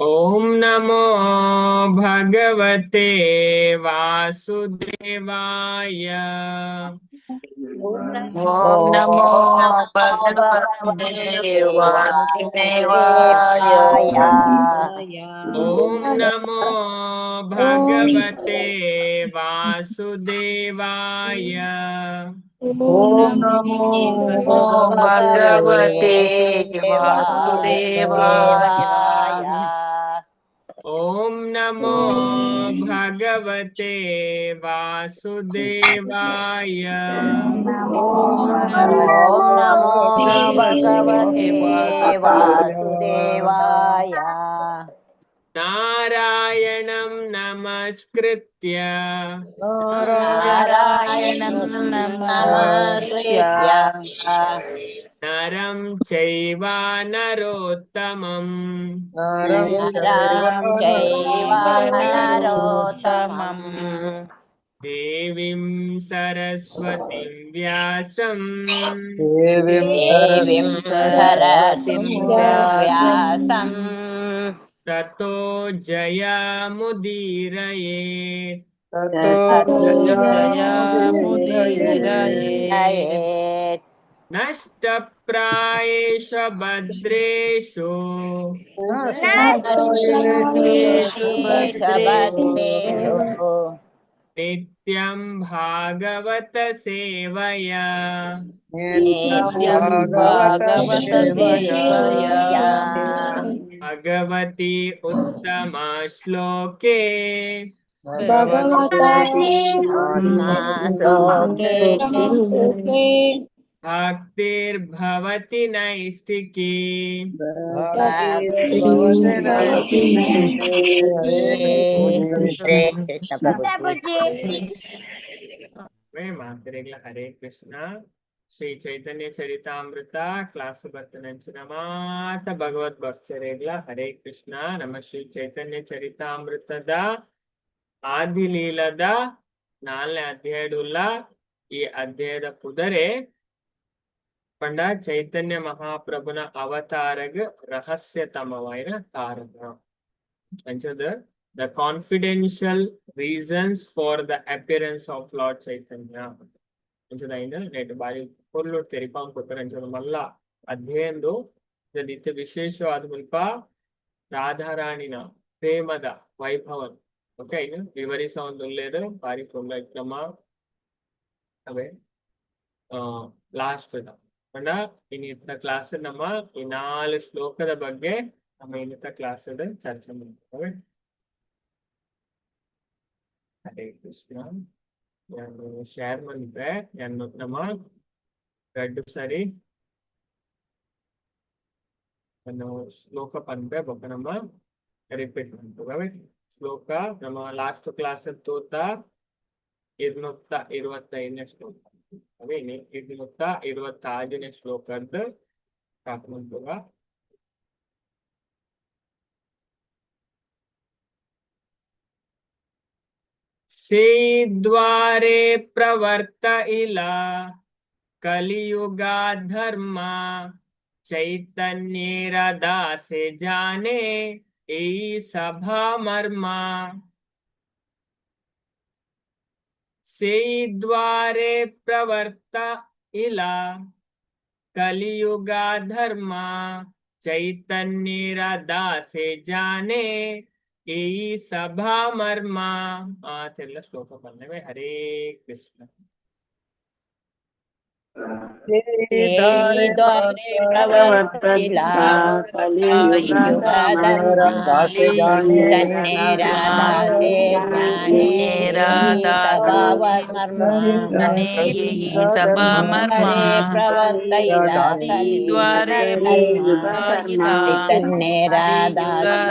ओम नमो भगवते वासुदेवाय। ओम नमो भगवते वासुदेवाय। ओम नमो भगवते वासुदेवाय। ओम नमो भगवते वासुदेवाय। ओम नमो भगवते वासुदेवाय। ओम नमो भगवते भगवते वासुदेवाय। वासुदेवाय। नारायणं नमस्कृत्य नारायणं नमस्कृत्य नमस्कृत्य नरं चैव नरोत्तमम् नरं चैव नरोत्तमम् नरोत्तमम् देवीं सरस्वतीं व्यासं देवीं सरस्वतीं सरस्वतीं व्यासं व्यासम् ततो जयमुदीरयेत्। ततो जयामुदीरये। जयेत्। नष्टप्रायेषु भद्रेषु नष्टेषु भद्रेषु भद्रेषु नित्यं भागवत सेवया नित्यं नित्यं भागवत सेवया। सेवया। भगवती उत्तम श्लोके भगवती श्लोके भक्तिर्भवति नैष्टिकी। भक्तिर्भवति हरे कृष्ण प्रभु मातरेग्ला हरे कृष्ण। ಶ್ರೀ ಚೈತನ್ಯ ಚರಿತಾಮೃತ ಕ್ಲಾಸ್ ಬರ್ತನಂಚಿನ ಮಾತ ಭಗವದ್ ಭಕ್ತರೇಗ್ಲ ಹರೇ ಕೃಷ್ಣ. ನಮ್ಮ ಶ್ರೀ ಚೈತನ್ಯ ಚರಿತಾಮೃತದ ಆದಿಲೀಲದ 4ನೇ ಅಧ್ಯಾಯಡುಲ್ಲ. ಈ ಅಧ್ಯಾಯದ ಪುದರೆ ಪಂಡ ಚೈತನ್ಯ ಮಹಾಪ್ರಭುನ ಅವತಾರಗ ರಹಸ್ಯತಮವಾಯಿನ ಕಾರಣ ಅಂಚದ the confidential reasons for the appearance of Lord Chaitanya. ಅಂಚದಾಯಿಂದ ನೆಟ್ ಬಾರಿ ಪೊರ್ಲು ತೆರಿಪಾಂಗ್ ಕೊಟ್ಟರೆ ಅಂಚದ ಮಲ್ಲ ಅಧ್ಯಯನದು ಇತ್ತೆ ವಿಶೇಷವಾದ ಮುಲ್ಪ ರಾಧಾರಾಣಿನ ಪ್ರೇಮದ ವೈಭವನ್ ಓಕೆ ಇನ್ನು ವಿವರಿಸ ಒಂದು ಒಳ್ಳೆಯದು ಬಾರಿ ಪೊರ್ಲು ಕ್ರಮ ಅವೇ ಲಾಸ್ಟ್ ಪಂಡ ಇನ್ನಿತ್ತ ಕ್ಲಾಸ್ ನಮ್ಮ ಈ 4 ಶ್ಲೋಕದ ಬಗ್ಗೆ ನಮ್ಮ ಇನ್ನಿತ್ತ ಕ್ಲಾಸ್ ಚರ್ಚೆ ಮಾಡ್ತೇವೆ. ಹರೇ ಕೃಷ್ಣ. ನಾನು ಶೇರ್ ಮಾಡಿದ್ರೆ ನಾನು ನಮ್ಮ 2 ಸಾರಿ ನಾನು ಶ್ಲೋಕ ಪಂದ್ರೆ ಬೊಕ್ಕ ನಮ್ಮ ರಿಪೀಟ್ ಮಾಡ್ತೇವೆ. ಶ್ಲೋಕ ನಮ್ಮ ಲಾಸ್ಟ್ ಕ್ಲಾಸ್ ತೋತ 225ನೇ ಶ್ಲೋಕ ಅವೇ 225ನೇ ಶ್ಲೋಕದ ಸ್ಟಾರ್ಟ್ ಮಾಡ್ತೇವೆ. से द्वारे प्रवर्त इला कलियुगा धर्मा चैतन्य दासे जाने ए सभा मर्मा. से द्वारे प्रवर्त इला कलियुगा धर्मा चैतन्य दासे जाने ಈ ಸಭಾ ಮರ್ಮ. ಆತೆಲ್ಲ ಶ್ಲೋಕ ಬಂದವೆ. ಹರೇ ಕೃಷ್ಣ. द्वारे प्रवर्तिला कलियुग धर्मा चैतन्य राधासे ज्ञाने यही स्वभाव मर्मा. सभा मर्मा द्वारे प्रवर्तिला कलियुग धर्मा चैतन्य युग राधासे धर्मा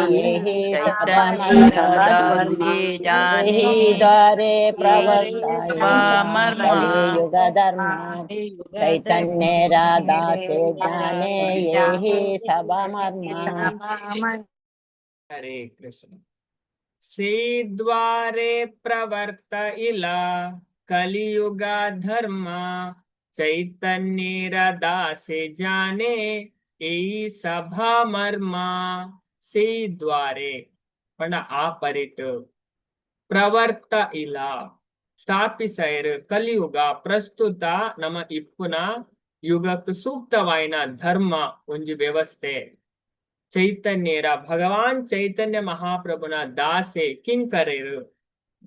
ज्ञाने यही सभा चैतन्य मर्मा. राधासे जाने यही द्वारे सभा प्रवर्तिला मर्मा कलियुग धर्मा चैतन्य राधा से जाने यही सभा मर्मा. हरे कृष्ण. से द्वारे प्रवर्त इला कलियुगा धर्मा चैतन्य दासे जाने ए सभा मर्मा. ಸೇದ್ವಾರೆ ಪಂಡ ಆ ಪರಿಟ್ ಪ್ರವರ್ತ ಇಲ್ಲ ಸ್ಥಾಪಿಸೈರ್ ಕಲಿಯುಗ ಪ್ರಸ್ತುತ ನಮ್ಮ ಇಪ್ಪುನ ಯುಗಕ್ಕೆ ಸೂಕ್ತವಾಯಿನ ಧರ್ಮ ಒಂಜಿ ವ್ಯವಸ್ಥೆ ಚೈತನ್ಯರ ಭಗವಾನ್ ಚೈತನ್ಯ ಮಹಾಪ್ರಭುನ ದಾಸೆ ಕಿಂಕರೇರು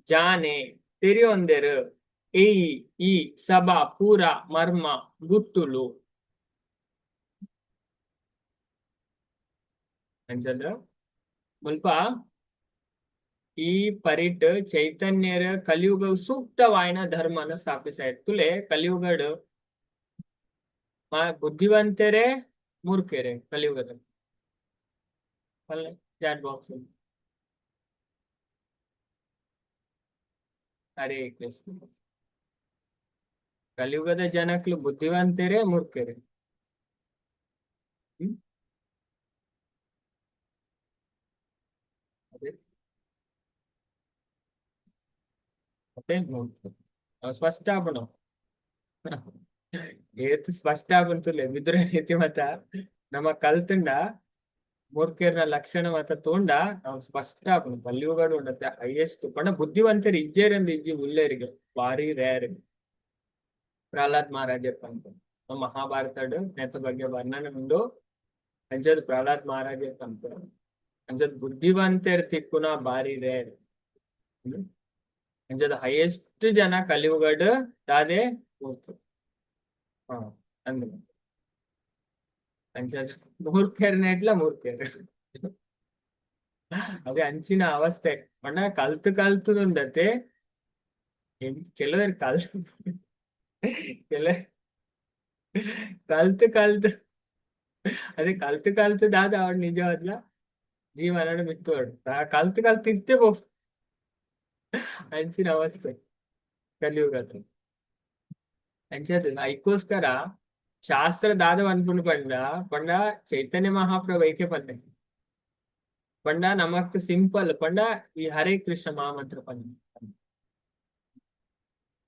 ಜಾನೆ ತಿರಿಯೊಂದೆರು ಏಯಿ ಈ ಸಭಾ ಪೂರ ಮರ್ಮ ಗುತ್ತುಲು ಅಂಚಂದ್ರ ಮುಲ್ಪ ಈ ಪರಿಟ್ ಚೈತನ್ಯರ ಕಲಿಯುಗ ಸೂಕ್ತವಾಯಿನ ಧರ್ಮನ ಸ್ಥಾಪಿಸಾಯ್ತು ತುಲೆ ಕಲಿಯುಗಡ್ ಬುದ್ಧಿವಂತರೇ ಮೂರ್ಖರೇ ಕಲಿಯುಗದ ಚಾಟ್ ಬಾಕ್ಸ್ ಹರೇ ಕೃಷ್ಣ ಕಲಿಯುಗದ ಜನಕ್ಲು ಬುದ್ಧಿವಂತರೇ ಮೂರ್ಖರೇ ಅದೇ ಮತ್ತೆ ಸ್ಪಷ್ಟ ಆಗ್ಬಿಡು ಏತ್ ಸ್ಪಷ್ಟ ಆಗ್ಬಂತುಲೆ ಬಿದ್ರೆ ರೀತಿ ಮತ್ತ ನಮ್ಮ ಕಲ್ತಂಡ ಮೂರ್ಖರ್ನ ಲಕ್ಷಣ ಮತ್ತ ತೋಂಡ ನಾವು ಸ್ಪಷ್ಟ ಆಗ್ಬಿಡು ಕಲಿಯುಗಡು ಉಂಡತ್ತೆ ಹೈಯೆಸ್ಟ್ ಪಂಡ ಬುದ್ಧಿವಂತರು ಇಜ್ಜೇರಿಂದ ಇಜ್ಜಿ ಉಳ್ಳೇರಿಗೆ ಭಾರಿ ರೇರ್ ಪ್ರಹ್ಲಾದ್ ಮಹಾರಾಜರ್ ಪಂಪ ನಮ್ಮ ಮಹಾಭಾರತಡು ನೆತ್ತ ಬಗ್ಗೆ ವರ್ಣನೆ ಉಂಡು ಅಂಚದ್ ಪ್ರಹ್ಲಾದ್ ಮಹಾರಾಜರ್ ಪಂಪ ಅಂಚದ್ ಬುದ್ಧಿವಂತರ್ ತಿಕ್ಕುನ ಭಾರಿ ರೇರ್ ಅಂಚದ ಹೈಯೆಸ್ಟ್ ಜನ ಕಲಿಯುಗಡ್ ದಾದೆ ಮೂರ್ಖ ಅಂದ್ರೆ ಅಂಚದ್ ಮೂರ್ಖರ್ನೆಟ್ಲ ಮೂರ್ಖರ್ ಅದೇ ಅಂಚಿನ ಅವಸ್ಥೆ ಪಂಡ ಕಲ್ತುಂಡತೆ ಕೆಲವರು ಕಲ್ತು ಅದೇ ಕಲ್ತು ದಾದ ಅವಳು ನಿಜವಾದ್ಲ ಜೀವನ ಮಿತ್ತೋಡು ಕಲ್ತು ಇರ್ತೇ ಬೋ ಅಂಚಿನ ಅವಸ್ಥೆ ಕಲಿಯುಗದ ಅಂಚದು ಐಕೋಸ್ಕರ ಶಾಸ್ತ್ರ ದಾದ ಅನ್ಪುಂಡು ಪಂಡ ಚೈತನ್ಯ ಮಹಾಪ್ರಭು ಐಕೆ ಪಂಡ ನಮಕ್ ಸಿಂಪಲ್ ಪಂಡ ಈ ಹರೇ ಕೃಷ್ಣ ಮಹಾಮಂತ್ರ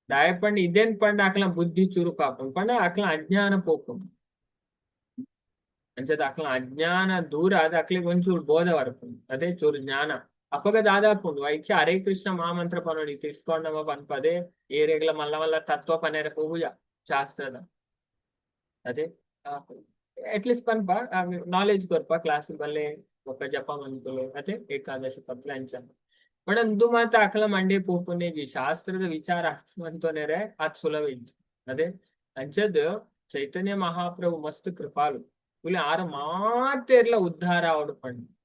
ದಾಯಪಂಡ ಇದೇನ್ ಪಂಡ ಆಕಲ ಬುದ್ಧಿ ಚುರುಕು ಹಾಕೊಂಡು ಪಂಡ ಆಕಲ ಅಜ್ಞಾನ ಪೋಕೊಂಡು ಅಂಚದ ಆಕಲ ಅಜ್ಞಾನ ದೂರ ಅದ ಅಕ್ಲಿಗೆ ಒಂಚೂರು ಬೋಧ ಬರ್ಕೊಂಡು ಅದೇ ಚೂರು ಜ್ಞಾನ ಅಪ್ಪಗ ದಾದಾಪುಂಡು ಐಕ್ಯ ಹರೇ ಕೃಷ್ಣ ಮಹಾಮಂತ್ರ ಪನೋಡಿ ತಿಸ್ಕೊಂಡವ ಪನ್ಪದೆ ಏರೆಗ್ಲ ಮಲ್ಲ ಮಲ್ಲ ತತ್ವ ಪನೇರ ಪೂಜ ಶಾಸ್ತ್ರದ ಅದೇ ಅಟ್ಲೀಸ್ಟ್ ಪನ್ಪ ನಾಲೆಜ್ ಕೊರ್ಪ ಕ್ಲಾಸ್ ಬಲ್ಲೆ ಒಕ್ಕ ಜಪ ಮನ್ಕುಲು ಅದೇ ಏಕಾದಶಿ ಪತ್ಲ ಅಂಚ ಬಟ್ ಅಂದು ಮಾತ ಅಕಲ ಮಂಡೆ ಪೋಪುನೇಗಿ ಶಾಸ್ತ್ರದ ವಿಚಾರ ಅರ್ಥವಂತೋನೇರೆ ಅದ್ ಸುಲಭ ಇಜ್ಜು ಅದೇ ಅಂಚದ್ ಚೈತನ್ಯ ಮಹಾಪ್ರಭು ಮಸ್ತ್ ಕೃಪಾಲು ಇಲ್ಲಿ ಆರ ಮಾತೆರ್ಲ ಉದ್ಧಾರ ಅವಡು ಪಂಡು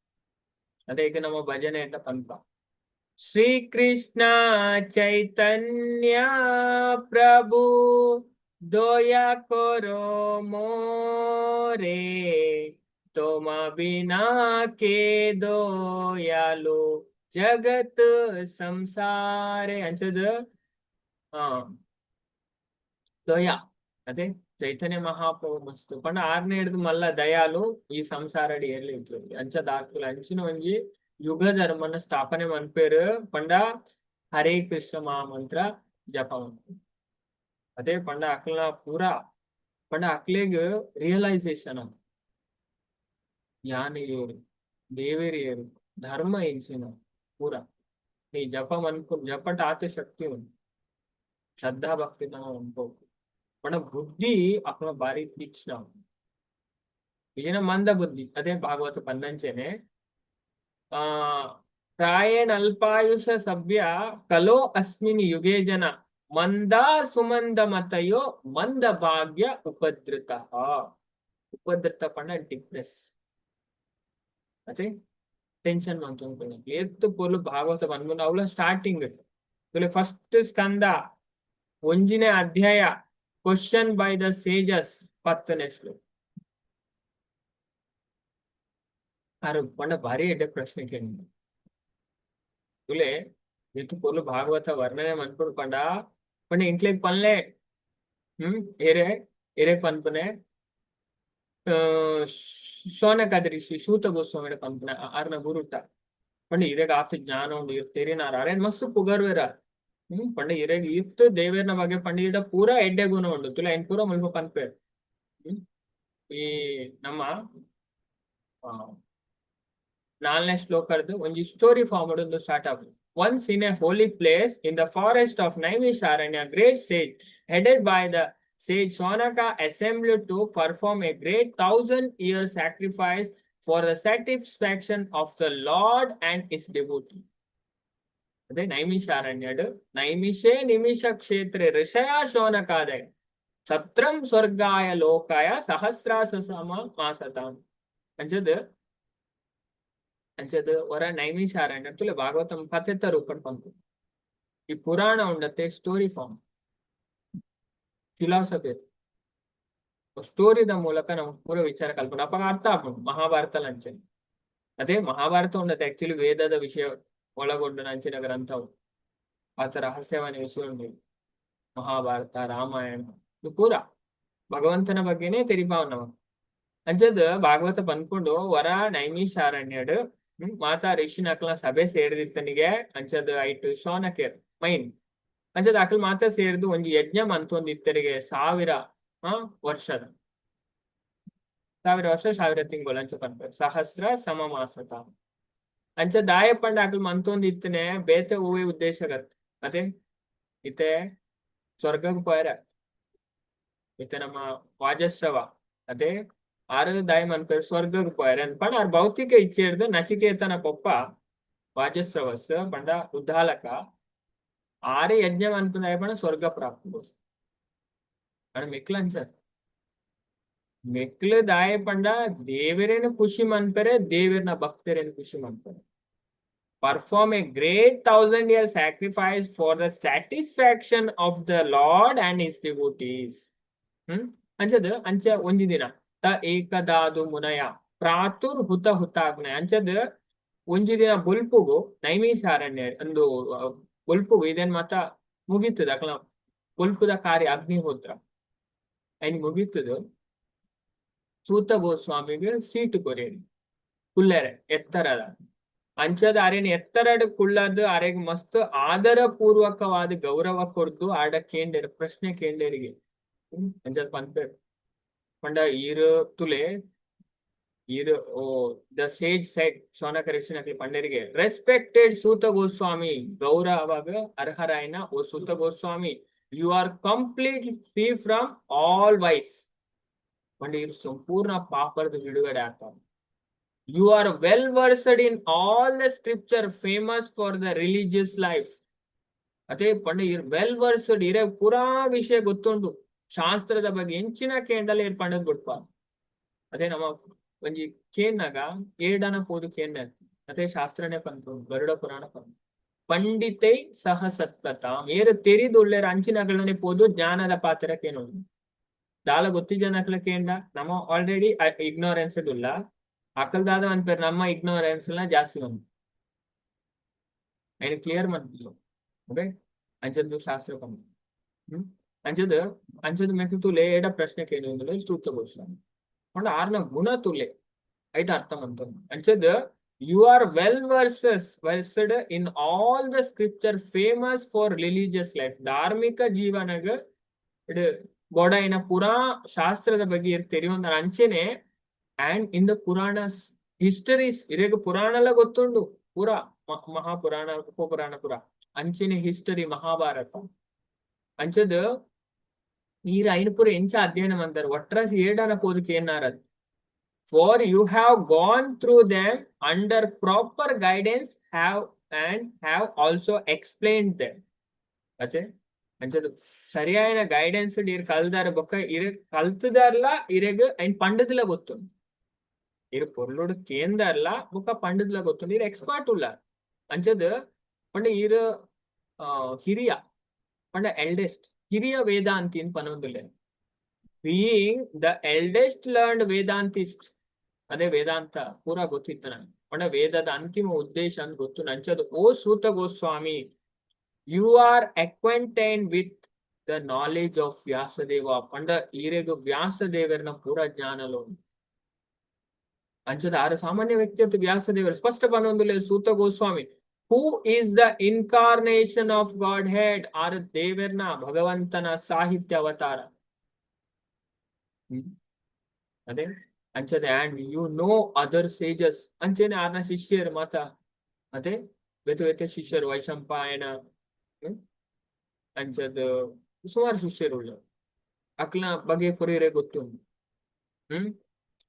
ಅದೇ ಈಗ ನಮ್ಮ ಭಜನೆ ಎಂಟ ಪಂಪ ಶ್ರೀ ಕೃಷ್ಣ ಚೈತನ್ಯ ಪ್ರಭು ದೋಯಾ ಕೊರೋ ಮೋರೆ ತೋಮ ಬಿನಾ ಕೆ ದೋಯಾಲು ಜಗತ್ ಸಂಸಾರೆ ಅಂಚದ ದೋಯಾ ಅದೇ ಚೈತನ್ಯ ಮಹಾಪ್ರಭು ಮಸ್ತು ಪಂಡ ಆರ್ನೇ ಹಿಡಿದು ಮಲ್ಲ ದಯಾಲು ಈ ಸಂಸಾರಡಿ ಎಲ್ಲಿ ಇತ್ತು ಅಂಚದ ಆಕುಲ ಅಂಚಿನ ಒಂಜಿ ಯುಗ ಧರ್ಮನ ಸ್ಥಾಪನೆ ಮನ್ಪೇರು ಪಂಡ ಹರೇ ಕೃಷ್ಣ ಮಹಾಮಂತ್ರ ಜಪ ಮನ್ಪೇರು ಅದೇ ಪಂಡ ಅಕ್ಲ ಪೂರಾ ಪಂಡ ಅಕ್ಲೆಗ್ ರಿಯಲೈಸೇಷನ್ ಅಂತ ಜ್ಞಾನ ಏರು ದೇವೇರಿ ಏರು ಧರ್ಮ ಎಂಚಿನ ಪೂರಾ ನೀ ಜಪ ಮನ್ಪು ಜಪಟ ಆತ ಶಕ್ತಿ ಉಂಟು ಶ್ರದ್ಧಾ ಭಕ್ತಿ ಅನ್ಕೋಕು ಪಂಡ ಬುದ್ಧಿ ಅಕ್ಲ ಬಾರಿ ತೀಕ್ಷ್ಣ ಈಗಿನ ಮಂದ ಬುದ್ಧಿ ಅದೇ ಭಾಗವತ ಪನ್ನಂಚೆನೆ ಪ್ರಾಯೇಣ ಅಲ್ಪಾಯುಷ ಸಭ್ಯ ಕಲೋ ಅಸ್ಮಿನ್ ಯುಗೇ ಜನ ಮಂದ ಸುಮಂದ ಮತಯೋ ಮಂದ ಭಾಗ್ಯ ಉಪದ್ರತ ಪಂಡ ಡಿಪ್ರೆಸ್ ಅದೇ ಟೆನ್ಷನ್ ಮಂತು ಎತ್ತು ಪೋಲು ಭಾಗವತ ಬಂದ್ಬಂದು ಅವಳ ಸ್ಟಾರ್ಟಿಂಗ್ ಫಸ್ಟ್ ಸ್ಕಂದ ಒಂಜಿನೇ ಅಧ್ಯಾಯ ಕ್ವಶನ್ ಬೈ ದ ಸೇಜಸ್ 10ನೇ ಶ್ಲೋಕ ಅರೆ ಪಂಡ ಭಾರಿ ಎಡ್ಡೆ ಪ್ರಶ್ನೆ ಕೇಳಿ ತುಲೆ ಎತ್ತು ಪೋಲು ಭಾಗವತ ವರ್ಣನೆ ಮನ್ಪುಡು ಪಂಡ ಇಂಕ್ಲೆಗ್ ಪನ್ಲೆ ಏರೆ ಪನ್ಪನೆ ಶೌನಕಾದಿ ಋಷಿ ಸೂತ ಗೋಸ್ವಾಮಿ ಪನ್ಪನೆ ಆರ್ನ ಗುರುಟ ಪಂಡ ಇರೆಗ್ ಆತ ಜ್ಞಾನ ಉಂಡು ಇರ್ತೇರಿನಾರ ಅರೆ ಮಸ್ತ್ ಪುಗರ್ವೇರ ಪಂಡ ಇರೆಗ್ ಇತ್ತು ದೇವೇರ್ನ ಬಗ್ಗೆ ಪಂಡ ಇಡ ಪೂರ ಎಡ್ಡೆ ಗುಣ ಉಂಡು ತುಲ ಏನ್ ಪೂರ ಮುಲ್ಪ ಪನ್ಪೇರ್ ಈ ನಮ್ಮ ನಾಲ್ನೇ ಶ್ಲೋಕದ್ದು ಒಂಜಿ ಸ್ಟೋರಿ ಫಾರ್ಮ್ ಒಂದು ಸ್ಟಾರ್ಟ್ ಆಗುದು. Once in a holy place in the forest of Naimisharanya, a great sage headed by the sage Shonaka assembled to perform a great 1,000-year sacrifice for the satisfaction of the Lord and his devotee. ಅದೇ ನೈಮಿಷಾರಣ್ಯಡು ನೈಮಿಷೇ ನಿಮಿಷ ಕ್ಷೇತ್ರೆ ಋಷಯ ಶೋನಕಾದಯ ಸತ್ರಂ ಸ್ವರ್ಗಾಯ ಲೋಕಾಯ ಸಹಸ್ರಾಸ ಸಮ ಮಾಸತಾಂ ಅಂಚದು ವರ Naimisharanya ತುಲೆ Bhagavatam ಕಥೆತ ರೂಪಡ್ pump. ಈ ಪುರಾಣ ಉಂಡತೆ story form philosophy ಸ್ಟೋರಿದ ಮೂಲಕ ನಮ್ಗೆ ಪೂರ ವಿಚಾರ ಕಲ್ಪನೆ ಅಪ್ಪ ಅರ್ಥ ಆಗ್ಬೋದು. ಮಹಾಭಾರತ ಲಂಚನೆ ಅದೇ ಮಹಾಭಾರತ ಉಂಡತೆ ಆಕ್ಚುಲಿ ವೇದದ ವಿಷಯ ಒಳಗೊಂಡು ನಂಚಿನ ಗ್ರಂಥವು ಆತ ರಹಸ್ಯವಾದ ವಿಷಯ ಉಂಟು. ಮಹಾಭಾರತ ರಾಮಾಯಣ ಇದು ಪೂರ ಭಗವಂತನ ಬಗ್ಗೆನೇ ತೆರಿಪಾವ್ ನಮ ಅಂಚದ್ ಭಾಗವತ ಬಂದ್ಕೊಂಡು ವರ ನೈಮಿಷಾರಣ್ಯಡ್ ಮಾತಾ ಋಷಿ ನಕಲ ಸಭೆ ಸೇರಿದಿತ್ತನಿಗೆ ಅಂಚದ್ ಐಟ್ ಶೋನಕೇರ್ ಮೈನ್ ಅಂಚದ್ ಅಕಲ್ ಮಾತಾ ಸೇರಿದು ಒಂಜಿ ಯಜ್ಞ ಮಂತೊಂದು ಇತ್ತರಿಗೆ 1000 ವರ್ಷದ 1000 ವರ್ಷ 1000 ತಿಂಗಳು ಅಂಚ ಪಂಪ ಸಹಸ್ರ ಸಮ ಮಾಸತ ಅಂಚ ದಾಯ ಪಂಡ ಅಕಲ್ ಮಂತೊಂದು ಇತ್ತನೆ ಬೇತೆ ಹೂವೆ ಉದ್ದೇಶಗತ್ ಅದೇ ಇತ್ತೆ ಸ್ವರ್ಗಕ್ಕೆ ಪೋಯರ ಇತ್ತೆ ನಮ್ಮ ವಾಜಶ್ರವ ಅದೇ ಆರು ದಾಯ ಮನ್ಪೇರು ಸ್ವರ್ಗಕ್ಕೆ ಪೋಯರ ಪಂಡ ಆರ್ ಭೌತಿಕ ಇಚ್ಛೆ ಹಿಡ್ದು ನಚಿಕೇತನ ಪೊಪ್ಪ ವಾಜಶ್ರವಸ್ ಪಂಡ ಉದ್ದಾಲಕ ಆರೆ ಯಜ್ಞ ಮನ್ಪದಾಯ ಪಂಡ ಸ್ವರ್ಗ ಪ್ರಾಪ್ತಿ ಗೋಸ್ ಪಂಡ ಮಿಕ್ಲ ಅಂಚರ್ ಮಿಕ್ಲ ದಾಯ ಪಂಡ ದೇವರೇನು ಖುಷಿ ಮನ್ಪೆರೆ ದೇವರನ ಭಕ್ತರೇನು ಖುಷಿ ಮನ್ಪೆರೆ. Perform a great 1,000-year sacrifice for the satisfaction of the Lord and his devotees. ಅಂಚದ್ ಅಂಚ ಒಂಜಿ ದಿನ ತ ಏಕದಾದು ಮುನಯ ಪ್ರಾತುರ್ ಹುತ ಹುತಾಗ್ನೆ ಅಂಚದ್ ಒಂಜಿ ದಿನ ಬುಲ್ಪುಗು ನೈಮಿಷಾರಣ್ಯ ಒಂದು ಬುಲ್ಪುಗು ಇದೇನ್ ಮಾತ ಮುಗಿತದ ಅಕಲ ಬುಲ್ಪುದ ಕಾರ್ಯ ಅಗ್ನಿಹೋತ್ರ ಐನ್ ಮುಗಿತದು. ಸೂತ ಗೋಸ್ವಾಮಿಗೆ ಸೀಟು ಕೊರೇರಿ ಕುಲ್ಲೆರೆ ಎತ್ತರದ ಅಂಚದ ಅರೇನ್ ಎತ್ತರಡ್ ಕುಳ್ಳದು ಅರೆಗ್ ಮಸ್ತ್ ಆದರ ಪೂರ್ವಕವಾದ ಗೌರವ ಕೊರ್ದು ಆಡ ಕೇಂಡೇರು ಪ್ರಶ್ನೆ ಕೇಂಡೇರಿಗೆ ಅಂಚದ್ ಪಂಪೇರು ಪಂಡ ಈರು ತುಲೆ ಈರು ದ ಸೇಜ್ ಸೆಡ್ ಶೋನಕ ಋಷಿನಕಲಿ ಪಂಡರಿಗೆ ರೆಸ್ಪೆಕ್ಟೆಡ್ ಸೂತ ಗೋಸ್ವಾಮಿ ಗೌರವಾಗ ಅರ್ಹರಾಯನ O Suta Goswami you are complete free from all vice ಪಂಡ ಇರು ಸಂಪೂರ್ಣ ಪಾಪದ ಬಿಡುಗಡೆ ಆಗ್ತಾವ. You are well versed in all the scripture famous for the religious life. ಅದೇ ಪಂಡ ಇರ್ ವೆಲ್ ವರ್ಸ್ಡ್ ಇರ ಪುರಾ ವಿಷಯ ಗೊತ್ತುಂಟು ಶಾಸ್ತ್ರದ ಬಗ್ಗೆ ಎಂಚಿನ ಕೇಂಡಲ್ಲ ಇರ್ ಪಂಡದ್ ಗೊಟ್ಪ ಅದೇ ನಮ್ಮ ಒಂಜಿ ಕೇನ್ನಾಗ ಏಡನ ಪೋದು ಕೇನ್ನ ಅದೇ ಶಾಸ್ತ್ರನೇ ಪಂತು ಗರುಡ ಪುರಾಣ ಪಂತು ಪಂಡಿತೈ ಸಹ ಸತ್ಕತಾಂ ಏರು ತೆರಿದುಳ್ಳೇರ ಅಂಚಿನಗಳನ್ನೇ ಪೋದು ಜ್ಞಾನದ ಪಾತ್ರಕ್ಕೇನು ದಾಲ ಗೊತ್ತಿಜನಕ್ಲ ಕೇಂಡ ನಮ್ಮ ಆಲ್ರೆಡಿ ಇಗ್ನೋರೆನ್ಸ್ ಇಲ್ಲ ಅಕಲ್ದಾದ ಅನ್ಪೇರು ನಮ್ಮ ಇಗ್ನೋರೆನ್ಸ್ ಜಾಸ್ತಿ ಒಂದು ఆయన క్లియర్ మనకు ఓకే అంచదు శాస్త్ర పని అంచదు మీకు ತುಲೆ ಏಡ ಪ್ರಶ್ನೆ ಕೇಳುವುದಿಲ್ಲ ಸ್ತೂತ ಗೋಸ್ವಾಮಿ ಕೊಂಡ ಆರ್ನ ಗುಣ ತುಲೆ ಐತ ಅರ್ಥ ಅಂತ ಅಂಚದ you are well versed in all the scripture famous for religious life ಧಾರ್ಮಿಕ ಜೀವನಗ ಇಡು ಬೋಡೈನ ಪುರಾ ಶಾಸ್ತ್ರದ ಬಗ್ಗೆ ಇರ್ತೀರಿ ಒಂದು ಅಂಚೆನೆ and in the Puranas histories ಇರೇಗ ಪುರಾಣಲ್ಲ ಗೊತ್ತುಂಡು ಪುರಾ ಮಹಾಪುರಾಣ ಉಪಪುರಾಣ ಪುರ ಅಂಚಿನ ಹಿಸ್ಟರಿ ಮಹಾಭಾರತ ಅಂಚದ ಈರ ಐನು ಪುರ ಎಂಚ ಅಧ್ಯಯನ ಅಂತಾರೆ ಒಟ್ರಾಸ್ ಏಡನ ಪೋದಕ್ಕೆ ಏನಾರದ್ for you have gone through them under proper guidance have also explain them ಅದೇ ಅಂಚದು ಸರಿಯಾದ ಗೈಡೆನ್ಸ್ ಇರ್ ಕಲ್ದಾರ ಬೊಕ್ಕ ಇರ ಕಲ್ತದಾರ್ಲ ಇರೆಗ ಐನ್ ಪಂಡದಿಲ್ಲ ಗೊತ್ತುಂಡು ಇರು ಪೊರ್ಲೋಡು ಕೇಂದರ್ಲ ಬೊಕ್ಕ ಪಂಡದಿಲ್ಲ ಗೊತ್ತುಂಡು ಇರು ಎಕ್ಸ್ಪರ್ಟ್ ಉಲ್ಲ ಅಂಚದ ಪಂಡ ಇರು ಹಿರಿಯ ಪಂಡ ಎಲ್ಡೆಸ್ಟ್ ಹಿರಿಯ ವೇದಾಂತಿ ಅಂತ ಪನೊಂದುಲ್ಲೆ ಬೀಯಿಂಗ್ ದ ಎಲ್ಡೆಸ್ಟ್ ಲರ್ನ್ಡ್ ವೇದಾಂತಿಸ್ಟ್ ಅದೇ ವೇದಾಂತ ಪೂರಾ ಗೊತ್ತಿತ್ತು ನಂಗೆ ಪಂಡ ವೇದದ ಅಂತಿಮ ಉದ್ದೇಶ ಅಂತ ಗೊತ್ತು ನಂಚದು O Suta Goswami you are acquainted with the knowledge of Vyasadeva ಪಂಡ ಈರೆಗು ವ್ಯಾಸದೇವರನ ಪೂರ ಜ್ಞಾನಲು ಅಂಚದ ಆರು ಸಾಮಾನ್ಯ ವ್ಯಕ್ತಿ ಅಂತ ವ್ಯಾಸದೇವರು ಸ್ಪಷ್ಟ ಪನೊಂದುಲ್ಲೆ Suta Goswami who is the incarnation of Godhead or ದೇವರ್ನ ಭಗವಂತನ ಸಾಹಿತ್ಯ ಅವತಾರ ಅದೇ ಅಂಚದೆ and you know other sages ಅಂಚೆನೆ ಆರ್ನ ಶಿಷ್ಯರು ಮಾತ ಅದೇ ಬೇತೆ ಬೇತೆ ಶಿಷ್ಯರು ವೈಶಂಪಾಯನ ಅಂಚದ ಸುಮಾರು ಶಿಷ್ಯರು ಉಳ್ಳ ಅಕ್ಲ ಬಗ್ಗೆ ಪುರಿರೆ ಗೊತ್ತುಂಟು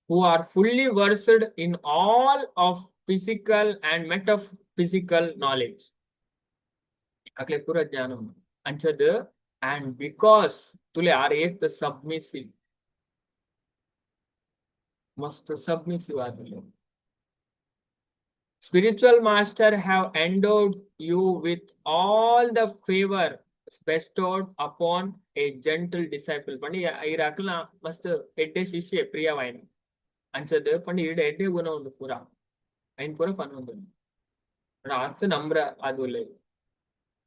who are fully versed in all of physical and metaphysical knowledge ಅಕ್ಲೆ ಪೂರ ಜ್ಞಾನ ಉಂಟು ಅಂಚದ and because ತುಲೆ ಆರ್ ಏಕ್ submissive must submissive ಆದಲು spiritual master have endowed you with all the favor bestowed upon a gentle disciple ಪಂಡಿ ಐರಾಕಲ ಮಸ್ತ್ ಎಡ್ಡೆ ಶಿಷ್ಯ ಪ್ರಿಯವಾಯಿನ ಅಂಚದ ಪಂಡಿ ಇಡ ಎಡ್ಡೆ ಗುಣ ಉಂಡು ಪೂರ ಐನ್ ಪೂರ ಪನ್ನೊಂದು ಅರ್ಥ ನಮ್ರ ಆದುಲೆ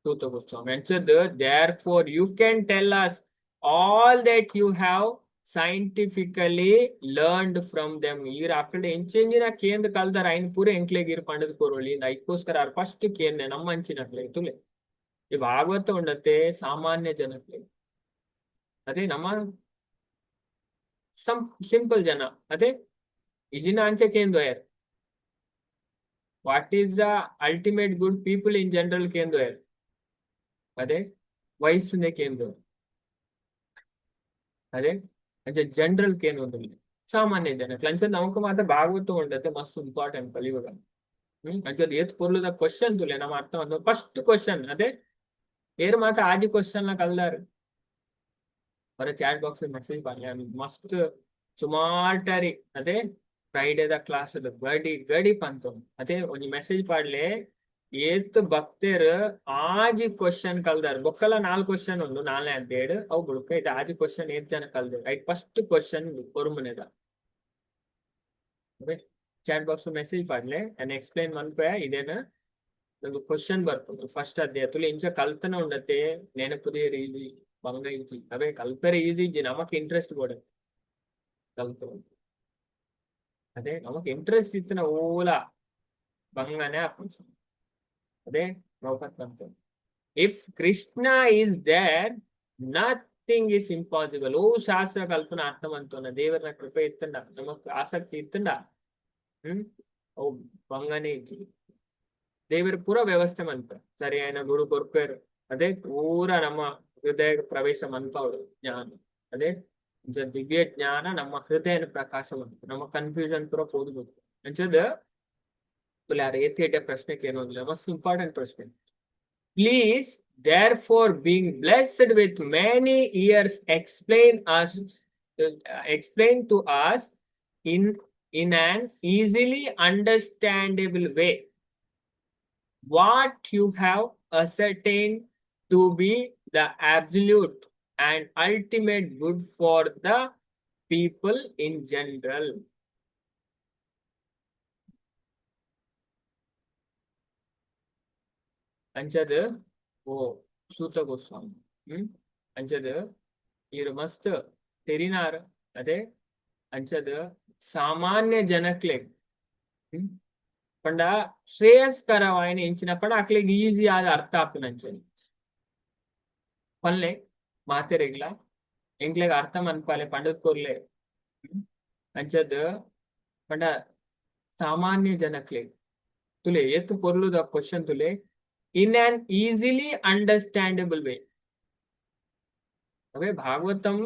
ತೂತ Goswami ಅಂಚದ therefore you can tell us all that you have scientifically learned from them ಈರ ಆಕಡೆ ಎಂಚಿನ ಕೇಂದ್ರ ಕಾಲದಾರ ಐನ್ ಪೂರ ಎಂಕ್ಲೆಗಿರ್ ಪಂಡದ ಕೊರೋಳಿ ಐಕೋಸ್ಕರ ಅವ್ರ ಫಸ್ಟ್ ಕೇಂದ್ರ ನಮ್ಮ ಅಂಚಿನಕ್ಲೆ ತುಲೆ ಈ ಭಾಗವತ ಉಂಡತೆ ಸಾಮಾನ್ಯ ಜನಕ್ಕೆ ಅದೇ ನಮ್ಮ ಸಿಂಪಲ್ ಜನ ಅದೇ ಇಜಿನ ಅಂಚೆ ಕೇಂದ್ರ what is the ultimate good people in general ಕೇಂದ್ರ ಅದೇ ವಯಸ್ಸಿನ ಕೇಂದ್ರ ಅದೇ ಅಂಚೆ ಜನರಲ್ ಕೇಂದ್ರ ಸಾಮಾನ್ಯ ಜನ ಅಂಚೆ ನಮಕ್ ಮಾತ್ರ ಭಾಗವತ ಉಂಡತೆ ಮಸ್ತ್ ಇಂಪಾರ್ಟೆಂಟ್ ಕಲಿಯುಗ ಅಂಚೆ ಏತ್ ಪೊರ್ಲುದ ಕ್ವಶನ್ ತುಲೆ ನಮ್ಮ ಅರ್ಥ ಒಂದು ಫಸ್ಟ್ ಕ್ವಶನ್ ಅದೇ ಏರ್ ಮಾತ್ರ ಆಜಿ ಕ್ವಶನ್ ನ ಕಲ್ದಾರು ಬರ ಚಾಟ್ ಬಾಕ್ಸ್ ಮೆಸೇಜ್ ಪಾಡ್ಲಿ ಮಸ್ತ್ ಸುಮಾರ್ಟಾರಿ ಅದೇ ಫ್ರೈಡೇದ ಕ್ಲಾಸ್ ಗಡಿ ಗಡಿ ಪಂತು ಅದೇ ಒಂದು ಮೆಸೇಜ್ ಪಾಡ್ಲೆ ಏತ್ ಭಕ್ತೇರ್ ಆಜಿ ಕ್ವಶನ್ ಕಲ್ದಾರು ಬೊಕ್ಕಲ 4 ಕ್ವಶನ್ ಉಂಡು 4 ಅಂತೇಳಿ ಅವು ಬುಡ್ಕ ಇದು ಆಜಿ ಕ್ವಶನ್ ಏತ್ ಜನ ಕಲ್ದಾರು ಐಟ್ ಫಸ್ಟ್ ಕ್ವಶನ್ ಕೊರ್ಮುನೆದ ಚಾಟ್ ಬಾಕ್ಸ್ ಮೆಸೇಜ್ ಪಾಡ್ಲೆ ನಾನು ಎಕ್ಸ್ಪ್ಲೈನ್ ಮನ್ಪೆ ಇದೇನ ಒಂದು ಕ್ವಶನ್ ಬರ್ತದೆ ಫಸ್ಟ್ ಅದೇ ತುಲೆ ಇಂಚ ಕಲ್ತನ ಉಂಡತೆ ನೆನಪುದೇ ಈಜಿ ಬಂಗ ಈಜಿ ಅವೇ ಕಲ್ಪರೆ ಈಜಿ ಇಜ್ಜಿ ನಮಕ್ ಇಂಟ್ರೆಸ್ಟ್ ಕೊಡ ಕಲ್ತ ಅದೇ ನಮಕ್ ಇಂಟ್ರೆಸ್ಟ್ ಇತ್ತನ ಓಲ ಬಂಗನೆ ಹಾಕೊಂಡ್ ಅದೇ ಪ್ರಭುಪಾದ್ ಬಂತು if Krishna is there nothing is impossible ಓ ಶಾಸ್ತ್ರ ಕಲ್ಪನಾ ಅರ್ಥ ಬಂತು ದೇವರ ಕೃಪೆ ಇತ್ತಂಡ ನಮಕ್ ಆಸಕ್ತಿ ಇತ್ತಂಡ ಅವು ಬಂಗನೆ ಇಜ್ಜಿ ದೇವರ ಪೂರ ವ್ಯವಸ್ಥೆ ಮನ್ಪ ಸರಿ ಆಯ್ನ ಗುರು ಕೊರ್ಪೇರು ಅದೇ ಪೂರ ನಮ್ಮ ಹೃದಯ ಪ್ರವೇಶ ಮನ್ಪವಳು ಜ್ಞಾನ ಅದೇ ದಿವ್ಯ ಜ್ಞಾನ ನಮ್ಮ ಹೃದಯನ ಪ್ರಕಾಶ ಬಂತು ನಮ್ಮ ಕನ್ಫ್ಯೂಷನ್ ಪೂರ ಹೋದ್ಬೋದು ಅಂಚದ ಯಾರ ಏತಿ ಪ್ರಶ್ನೆಗೆ ಏನು ಅಂದಿಲ್ಲ ಮಸ್ತ್ ಇಂಪಾರ್ಟೆಂಟ್ ಪ್ರಶ್ನೆ please therefore being blessed with many years explain to us in an easily understandable way what you have ascertained to be the absolute and ultimate good for the people in general. ಅಂಚದ ಓ ಸೂತ ಗೋಸ್ವಾಮಿ ಅಂಚದ ಇರು ಮಸ್ತ್ ತೆರಿನಾರ್ ಅದೇ ಅಂಚದ ಸಾಮಾನ್ಯ ಜನಕ್ಲೆ ಪಂಡ ಶ್ರೇಯಸ್ಕರವಾಯಿನ ಇಂಚಿನ ಪಂಡ ಅಕ್ಲೆಗ್ easy ಆದ ಅರ್ಥ ಆಪುನ ಅಂಚನೆ ಪಲ್ಲೆ ಮಾತೆರೆಗ್ಲ ಎಂಕ್ಲೆಗ್ ಅರ್ಥ ಮನ್ಪಾಲೆ ಪಂಡದ್ ಕೊರ್ಲೆ ಅಂಚದ ಪಂಡ ಸಾಮಾನ್ಯ ಜನಕ್ಲೆ ತುಲೆ ಎತ್ತು ಪೊರ್ಲುದ ಕ್ವಶನ್ ತುಲೆ in an easily understandable way ಅವೇ ಭಾಗವತಂ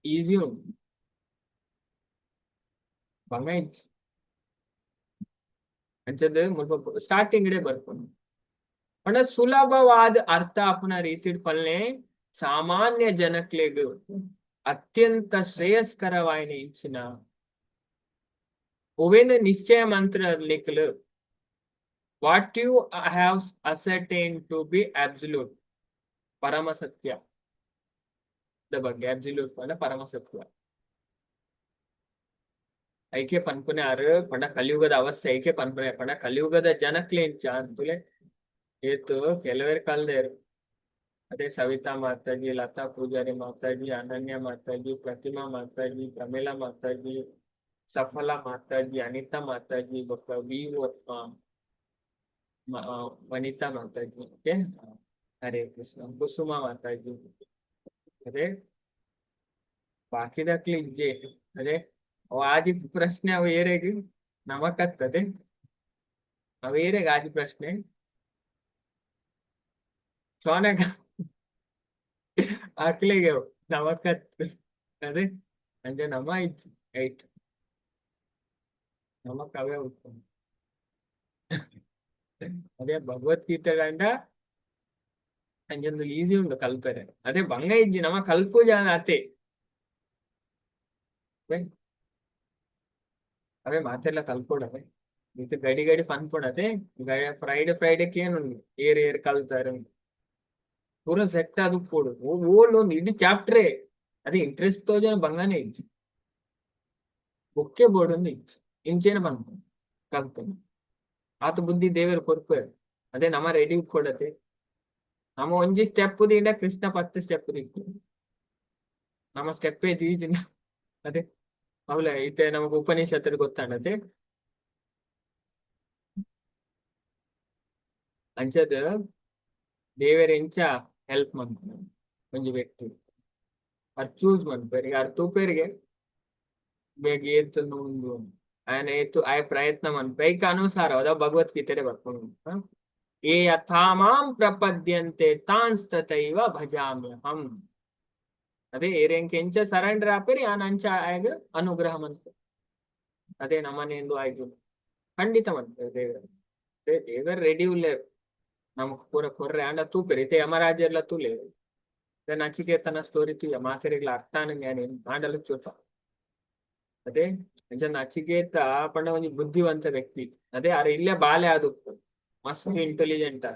ಈಸಿ ಉಂಟು ಬಂಗ ಅಂಚದ ಮುಲ್ಪ ಸ್ಟಾರ್ಟಿಂಗ್ ಡೇ ಬರ್ಕೊಂಡು ಪಂಡ ಸುಲಭವಾದ ಅರ್ಥ ಆಪುನ ರೀತಿ ಪಲ್ಲೆ ಸಾಮಾನ್ಯ ಜನಕ್ಲೆಗ್ ಅತ್ಯಂತ ಶ್ರೇಯಸ್ಕರವಾಯಿನ ಇಂಚಿನ ಒವೇನ ನಿಶ್ಚಯ ಮಂತ್ರ ಲೆಕ್ಕಲು what you have ascertained to be absolute parama satya the ಬಗ್ಗೆ absolute ಪಂಡ ಪರಮ ಸತ್ಯ ಐಕೆ ಪನ್ಪುನೆ ಆರು ಪಂಡ ಕಲಿಯುಗದ ಅವಸ್ಥೆ ಐಕೆ ಪನ್ಪುನೆ ಪಂಡ ಕಲಿಯುಗದ ಜನಕ್ಲೆ ಇಂಚ ಅಂತುಲೆ ಏತು ಕೆಲವೇ ಕಾಲದೇರು ಅದೇ ಸವಿತಾ ಮಾತಾಜಿ ಲತಾ ಪೂಜಾರಿ ಮಾತಾಜಿ ಅನನ್ಯ ಮಾತಾಜಿ ಪ್ರತಿಮಾ ಮಾತಾಜಿ ಪ್ರಮೀಳಾ ಮಾತಾಜಿ ಸಫಲಾ ಮಾತಾಜಿ ಅನಿತಾ ಮಾತಾಜಿ ವಿ ವನಿತಾ ಮಾತಾಜಿ ಓಕೆ ಹರೇ ಕೃಷ್ಣ ಕುಸುಮಾ ಮಾತಾಜಿ ಅದೇ ಬಾಕಿದಕ್ಲಿ ಇಜ್ಜೆ ಅದೇ ಆದಿ ಪ್ರಶ್ನೆ ಅವು ಏರೆಗೆ ನಮಕತ್ತದೆ ಅವು ಏರೆಗೆ ಆದಿ ಪ್ರಶ್ನೆ ಸೋನಗ ಆಕ್ಲಿಗೆ ನಮಕತ್ ಅದೇ ಅಂಜೆ ನಮ ಇಜ್ಜಿ ರೈಟ್ ನಮಕ್ ಅವೇ ಉತ್ತಮ ಅದೇ ಭಗವದ್ಗೀತೆ ಗಂಡ ಅಂಜೊಂದು ಈಸಿ ಉಂಟು ಕಲ್ಪರೆ ಅದೇ ಬಂಗ ಇಜ್ಜಿ ನಮ ಕಲ್ಪು ಜಾನ ಅತೆ ಅವೇ ಮಾತೆಲ್ಲ ಕಲ್ಕೊಡವೆ ಇದು ಗಡಿ ಗಡಿ ಪನ್ಪೊಡದೆ ಫ್ರೈಡೆ ಏನುಂಡು ಏರ್ ಕಲ್ತಾರೆ ಪೂರ ಸೆಟ್ ಅದು ಕೊಡು ಓಲ್ಡ್ ಒಂದು ಇಡೀ ಚಾಪ್ಟ್ರೇ ಅದೇ ಇಂಟ್ರೆಸ್ಟ್ ತೋಜನ ಬಂಗಾನೆ ಇಜ್ಜಿ ಬೊಕ್ಕೆ ಬೋರ್ಡ್ ಒಂದು ಇಜ್ಜಿ ಇಂಚೇನ ಬಂತು ಕಲ್ತಾನೆ ಆತ ಬುದ್ಧಿ ದೇವರು ಕೊರ್ಪೆ ಅದೇ ನಮ್ಮ ರೆಡಿ ಕೊಡತೆ ನಮ್ಮ ಒಂಜಿ ಸ್ಟೆಪ್ ದಿಂಡ ಕೃಷ್ಣ 10 ಸ್ಟೆಪ್ ದಿಕ್ಕು ನಮ್ಮ ಸ್ಟೆಪ್ಪೇ ದೀಜಿನ ಅದೇ ಅವಳ ಐತೆ ನಮಗೆ ಉಪನಿಷತ್ತು ಗೊತ್ತಾಡತೆ ಅಂಚದ ದೇವರ ಎಂಚ ಹೆಲ್ಪ್ ಮಾಡ್ತಾನೆ ಒಂಜಿ ವ್ಯಕ್ತಿ ಅದು ಚೂಸ್ ಮಾಡ್ತಾರೆ ಯಾರು ತೂಪೇರಿಗೆ ಬೇಗ ಏತು ಒಂದು ఆయన ಏತು ಆಯ ಪ್ರಯತ್ನ ಪೈಕ ಅನುಸಾರ ಅದ ಭಗವದ್ಗೀತೆ ಬರ್ಕೊಂಡು ಏ ಯಥಾಮಾಂ ಪ್ರಪದ್ಯಂತೆ ತಾನ್ಸ್ತತೈವ ಭಜಾಮ್ಯಹಂ ಅದೇ ಏರೆಂಕೆ ಎಂಚ ಸರೆಂಡರ್ ಆಪೇರಿ ಆ ನಂಚ ಆಗ ಅನುಗ್ರಹ ಮಂತ ಅದೇ ನಮ್ಮನೆಂದು ಆಯ್ತು ಖಂಡಿತ ಮಂತ ದೇವರ ರೆಡಿ ಉಳ್ಳೇರು ನಮಕ್ ಪೂರ ಕೊರ್ರೆ ಆಂಡ ತೂಪೇರಿ ಇತ್ತೆ ಯಮರಾಜ ಎಲ್ಲ ತೂಲೇರು ನಚಿಕೇತನ ಸ್ಟೋರಿ ತೂಯ ಮಾತೆರೆಗ್ಲ ಅರ್ಥಾನ ಜ್ಞಾನ ಆಂಡಲು ಚೂತ ಅದೇ ನಿಜ ನಚಿಕೇತ ಪಂಡ ಒಂಜಿ ಬುದ್ಧಿವಂತ ವ್ಯಕ್ತಿ ಅದೇ ಅರೆ ಇಲ್ಲೇ ಬಾಲೆ ಆದು ಮಸ್ತ್ ಇಂಟೆಲಿಜೆಂಟ್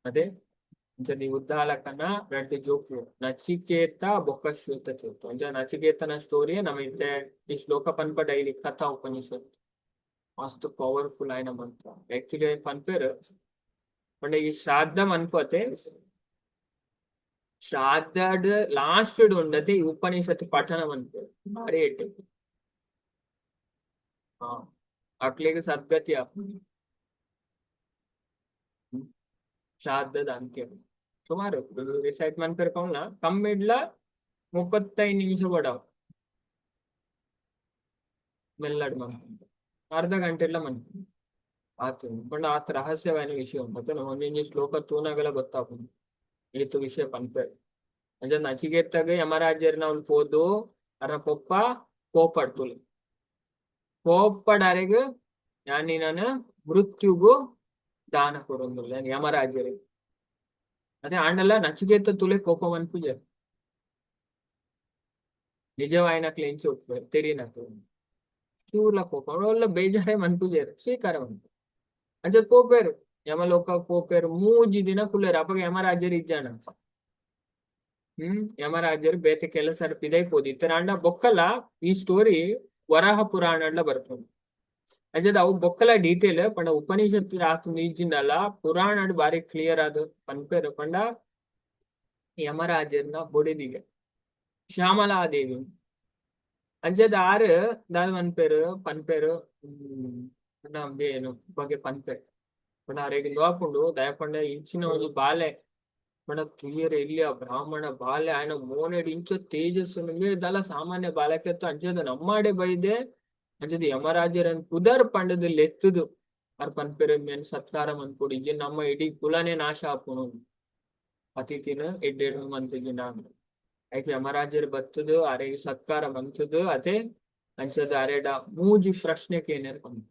ಅದೇ నీ ಉದ್ದಾಲಕನ ರೆಡ್ಡಿ ಜೋಕು ನಚಿಕೇತ ಬೊಕ್ಕ ಶ್ವೇತ ಚೋತು ಅಂಜ ನಚಿಕೇತನ ಸ್ಟೋರಿ ನಮ್ಮ ಇತ್ತೆ ಈ ಶ್ಲೋಕ ಪನ್ಪ ಡೈಲಿ ಕಥಾ ಉಪನಿಷತ್ ಮಸ್ತ್ ಪವರ್ಫುಲ್ ಆಯ್ನ ಮಂತ್ರ ಆಕ್ಚುಲಿ ಪನ್ಪೇರು ಪಂಡ ಈ ಶ್ರಾದ್ದ ಮನ್ಪತೆ ಶ್ರಾದ್ದ ಲಾಸ್ಟ್ ಉಂಡತೆ ಈ ಉಪನಿಷತ್ ಪಠನ ಮನ್ಪೇರು ಭಾರಿ ಎಟ್ಟೆ ಹಾ ಅಕ್ಲಿಗೆ ಸದ್ಗತಿ ಶ್ರಾದ್ದದ ಅಂತ್ಯ ಸುಮಾರು ರಿಸೈಟ್ ಮನ್ಪೇರು ಕೌನ ಕಮ್ಮಿಡ್ಲ 35 ನಿಮಿಷ ಬಡವ ಮೆಲ್ಲಡ್ ಮನ್ ಅರ್ಧ ಗಂಟೆಲ್ಲ ಮನ್ ಆತು ಪಂಡ ಆತ ರಹಸ್ಯವಾದ ವಿಷಯ ಮತ್ತೆ ಒಂದೊಂದು ಶ್ಲೋಕ ತೂನಗಲ ಗೊತ್ತಾಗ್ಬೋದು ಏತು ವಿಷಯ ಪನ್ಪೇರು ಅಂಜ ನಚಿಕೇತಗೆ ಯಮರಾಜ್ಯರ್ನ ಅವ್ನು ಪೋದು ಅರ ಪೊಪ್ಪ ಕೋಪಡ್ತುಲೆ ಕೋಪಡರೆಗೆ ನಾನು ಮೃತ್ಯುಗೂ ದಾನ ಕೊಡೊಂದುಲ್ಲ ಯಮರಾಜ್ಯರಿಗೆ ಅದೇ ಆಂಡಲ್ಲ ನಚಿಕೇತ ತುಲೆ ಕೋಪ ಮನ್ಪುಜ ನಿಜವಾಯಿನ ಕ್ಲೆಂಚಿ ಹೋಗ್ತಾರೆ ತೆರಿನಕ್ಕೆ ಚೂರ್ಲ ಕೋಪ ಒಳ್ಳೆ ಬೇಜಾರೇ ಮನ್ಪುಜೇರು ಸ್ವೀಕಾರ ಮನ್ಪು ಅಂಚೆ ಪೋಪೇರು ಯಮಲೋಕ ಪೋಪೇರು 3 ದಿನ ಕುಲ್ಲೇರು ಅವಾಗ ಯಮರಾಜ್ಯರು ಇಜ್ಜಾನ ಯಮರಾಜ್ಯರು ಬೇತೆ ಕೆಲಸ ಪಿದೈಪೋದಿತ್ತಾರೆ ಅಂಡ ಬೊಕ್ಕಲ ಈ ಸ್ಟೋರಿ ವರಾಹ ಪುರಾಣ ಬರ್ತದೆ ಅಜದ ಅವು ಬೊಕ್ಕಲ ಡೀಟೇಲ್ ಪಂಡ ಉಪನಿಷತ್ ಆತು ಈಜಿಂದಲ್ಲ ಪುರಾಣ ಬಾರಿ ಕ್ಲಿಯರ್ ಆದ ಪನ್ಪೇರು ಪಂಡ ಯಮರಾಜರ್ನ ಬೊಡೆದಿಗೆ ಶ್ಯಾಮಲಾದೇವಿ ಅಂಜದ ಆರು ದಾದ ಪನ್ಪೇರು ಏನು ಬಗ್ಗೆ ಪನ್ಪೇರು ಪಂಡ ಅರೆಗೆ ಲೋಪುಂಡು ದಯಪಂಡ ಇಂಚಿನ ಒಂದು ಬಾಲೆ ಪಂಡ ತುಯ್ಯರ ಇಲ್ಲಿ ಆ ಬ್ರಾಹ್ಮಣ ಬಾಲೆ ఆయన ಮೋನೆಡ್ ಇಂಚ ತೇಜಸ್ಸು ದಲ ಸಾಮಾನ್ಯ ಬಾಲಕೆತ್ತು ಅಂಜದ ನಮ್ಮಾಡೆ ಬೈದೆ ಅಂಜದ ಯಮರಾಜರನ್ ಕುದರ್ ಪಂಡದಲ್ಲಿ ಎತ್ತುದು ಅವ್ರ ಪನ್ಪೇರ ಮೇನ್ ಸತ್ಕಾರ ಮನ್ಕೊಡಿ ಇಜ್ಜೆ ನಮ್ಮ ಇಡೀ ಕುಲನೇ ನಾಶ ಆಪುನು ಅತಿಥಿನ ಎಡ್ಡೆಡು ಮಂತಿಗೆ ನಾನು ಯಾಕೆ ಯಮರಾಜರು ಬತ್ತದು ಅರೆಗೆ ಸತ್ಕಾರ ಮಂತದು ಅದೇ ಅಂಚದ ಅರೆಡ ಮೂಜಿ ಪ್ರಶ್ನೆಗೆ ಏನೇರು ಬಂತು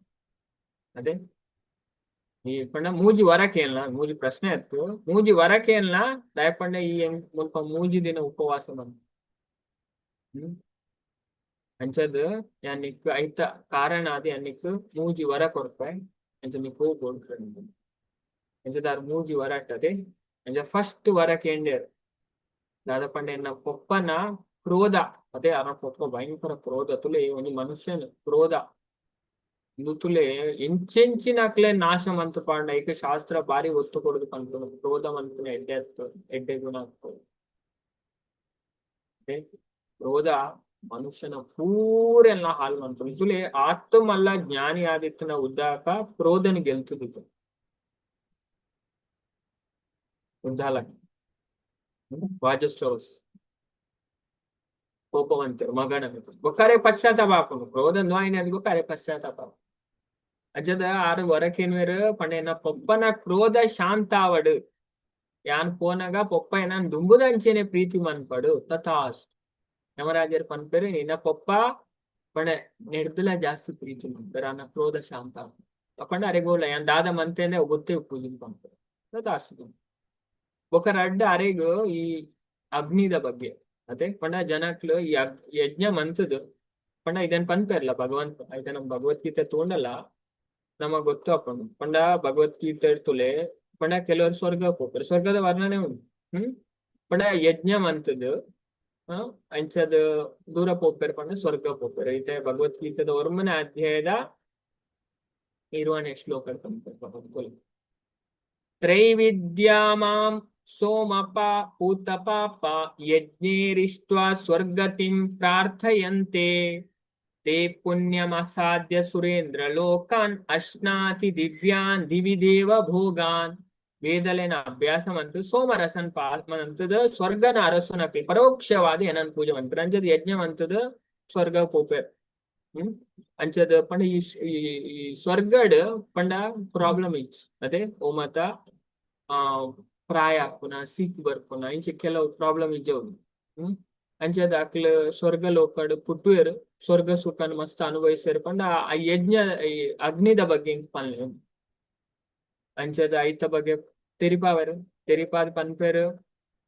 ಅದೇ ಈ ಪಂಡ ಮೂಜಿ ವರಕೇನ್ಲ ಮೂಜಿ ಪ್ರಶ್ನೆ ಇತ್ತು ಮೂಜಿ ವರಕೇನ್ಲ ದಯಪಂಡ ಈ ಮುಲ್ಪ 3 ದಿನ ಉಪವಾಸ ಬಂತು ಅಂಚದ ಯಾನಿಕ್ ಐತ ಕಾರಣ ಅದು ಯಾನಿಕ್ 3 ವರ ಕೊಡ್ಪೆ ಅಂಚ ನಿಕ್ ಹೋಗ್ಬೋದು ಅಂಚದ 3 ವರ ಅಟ್ಟದೆ ಅಂಚ ಫಸ್ಟ್ ವರ ಕೇಂದ್ರ ದಾದ ಪಂಡ ಎನ್ನ ಪೊಪ್ಪನ ಕ್ರೋಧ ಅದೇ ಅರ ಪೊಪ್ಪ ಭಯಂಕರ ಕ್ರೋಧ ತುಲೆ ಒಂದು ಮನುಷ್ಯನ ಕ್ರೋಧ ತುಲೆ ಎಂಚೆಂಚಿನಕ್ಲೆ ನಾಶ ಮಂತು ಪಾಂಡ ಈಗ ಶಾಸ್ತ್ರ ಬಾರಿ ಒತ್ತು ಕೊಡುದು ಪಂತು ಕ್ರೋಧ ಮಂತನ ಎಡ್ಡೆ ಗುಣ ಆಗ್ತದೆ ಕ್ರೋಧ ಮನುಷ್ಯನ ಪೂರೆಲ್ಲ ಹಾಳು ಮಂತು ತುಲೆ ಆತ್ಮಲ್ಲ ಜ್ಞಾನಿ ಆದಿತ್ತನ ಉದ್ದಾಕ ಕ್ರೋಧನ ಗೆಲ್ತದಿತ್ತು ಉದ್ದಾಲ ವಾಜಸ್ಟೋಸ್ ಕೋಪವಂತರು ಮಗನ ಗೊಕ್ಕಾರೆ ಪಶ್ಚಾತ್ತಾಪ ಹಾಕೊಂಡು ಕ್ರೋಧ ನೋಯಿನ ಗೊಕ್ಕಾರೆ ಪಶ್ಚಾತ್ತಾಪ ಅಜ್ಜದ ಆರು ವರಕೇನ್ವೇರು ಪಂಡ ಪೊಪ್ಪನ ಕ್ರೋಧ ಶಾಂತಾವಡು ಯಾನ್ ಪೋನಗ ಪೊಪ್ಪ ಏನಾನ್ ದುಂಬುದಂಚೆನೆ ಪ್ರೀತಿ ಮನ್ಪಡು ತಥಾಸ್ ಯಮರಾಜರು ಪನ್ಪೇರು ನಿನ್ನ ಪೊಪ್ಪ ಪಂಡ ನೆಡ್ದುಲ ಜಾಸ್ತಿ ಪ್ರೀತಿ ಮನ್ಪೇರು ಅನ್ನ ಕ್ರೋಧ ಶಾಂತ ಪಂಡ ಅರೆಗೋಲ ಯಾನ್ ದಾದ ಮಂತೇನೆ ಗೊತ್ತೇ ಪೂಜೆ ಪನ್ಪೇರು ತಥಾಸ್ ఒక రడ్డ అరేగు ఈ అగ్నిద ಬಗ್ಗೆ ಅದೇ ಪಂಡ ಜನಕ್ಲು ಈ ಯಜ್ಞ ಮಂತದು ಪಂಡ ಇದನ್ ಪನ್ಪೇರ್ಲ ಭಗವಂತ ಐತೆ ನಮ್ ಭಗವದ್ಗೀತೆ ತಗೊಂಡಲ್ಲ ನಮಗ್ ಗೊತ್ತು ಅಪ್ಪಂಡು ಪಂಡ ಭಗವದ್ಗೀತೆ ತುಲೆ ಪಂಡ ಕೆಲವರು ಸ್ವರ್ಗ ಹೋಗ್ತಾರೆ ಸ್ವರ್ಗದ ವರ್ಣನೆ ಉಂಟು ಪಂಡ ಯಜ್ಞ ಮಂತದು ಅಂಚದ ದೂರ ಹೋಗ್ತಾರೆ ಪಂಡ ಸ್ವರ್ಗ ಹೋಗ್ತಾರೆ ಐತೆ ಭಗವದ್ಗೀತೆದ ಒರ್ಮನೆ ಅಧ್ಯಾಯದ 20ನೇ ಶ್ಲೋಕ ಪಂಪೇರ್ ತ್ರೈವಿದ್ಯಾಮಾಂ ಸೋಮಪ ಪೂತಪಾಪ ಯಜ್ಞೇರಿಷ್ಟ್ವಾ ಸ್ವರ್ಗತಿಂ ಪ್ರಾರ್ಥಯಂತೆ ತೇ ಪುಣ್ಯಮಸಾದ್ಯ ಸುರೇಂದ್ರ ಲೋಕಾನ್ ಅಶ್ನಾತಿ ದಿವ್ಯಾನ್ ದಿವಿ ದೇವ ಭೋಗಾನ್ ವೇದಲೇನ ಅಭ್ಯಾಸ ಮಂತು ಸೋಮರಸನ್ ಪಾತ್ಮನಂತದ ಸ್ವರ್ಗನ ಅರಸುನಕ್ಕೆ ಪರೋಕ್ಷವಾದ ಏನನ್ ಪೂಜೆ ಮಂತ್ರ ಅಂಚದ ಯಜ್ಞ ಮಂತದ ಸ್ವರ್ಗ ಪೋಪೇರ್ ಅಂಚದ ಪಂಡ ಈ ಸ್ವರ್ಗಡ್ ಪಂಡ ಪ್ರಾಬ್ಲಮ್ ಇಚ್ ಅದೇ ಓಮತ ಪ್ರಾಯ ಹಾಕುನ ಸೀಕ್ ಬರ್ಪುನ ಇಂಚ ಕೆಲವು ಪ್ರಾಬ್ಲಮ್ ಇಜ್ಜವ್ರು ಅಂಚದ ಅಕ್ಲ ಸ್ವರ್ಗ ಲೋಕಡ್ ಪುಟ್ಟುವೆರು ಸ್ವರ್ಗ ಸುಖನ್ ಮಸ್ತ್ ಅನುಭವಿಸ್ಯಾರು ಪಂಡ ಆ ಯಜ್ಞ ಈ ಅಗ್ನಿದ ಬಗ್ಗೆ ಪನ್ಲೆ ಅಂಚದ ಐತ ಬಗ್ಗೆ ತೆರಿಪಾದ ಪನ್ಪೇರು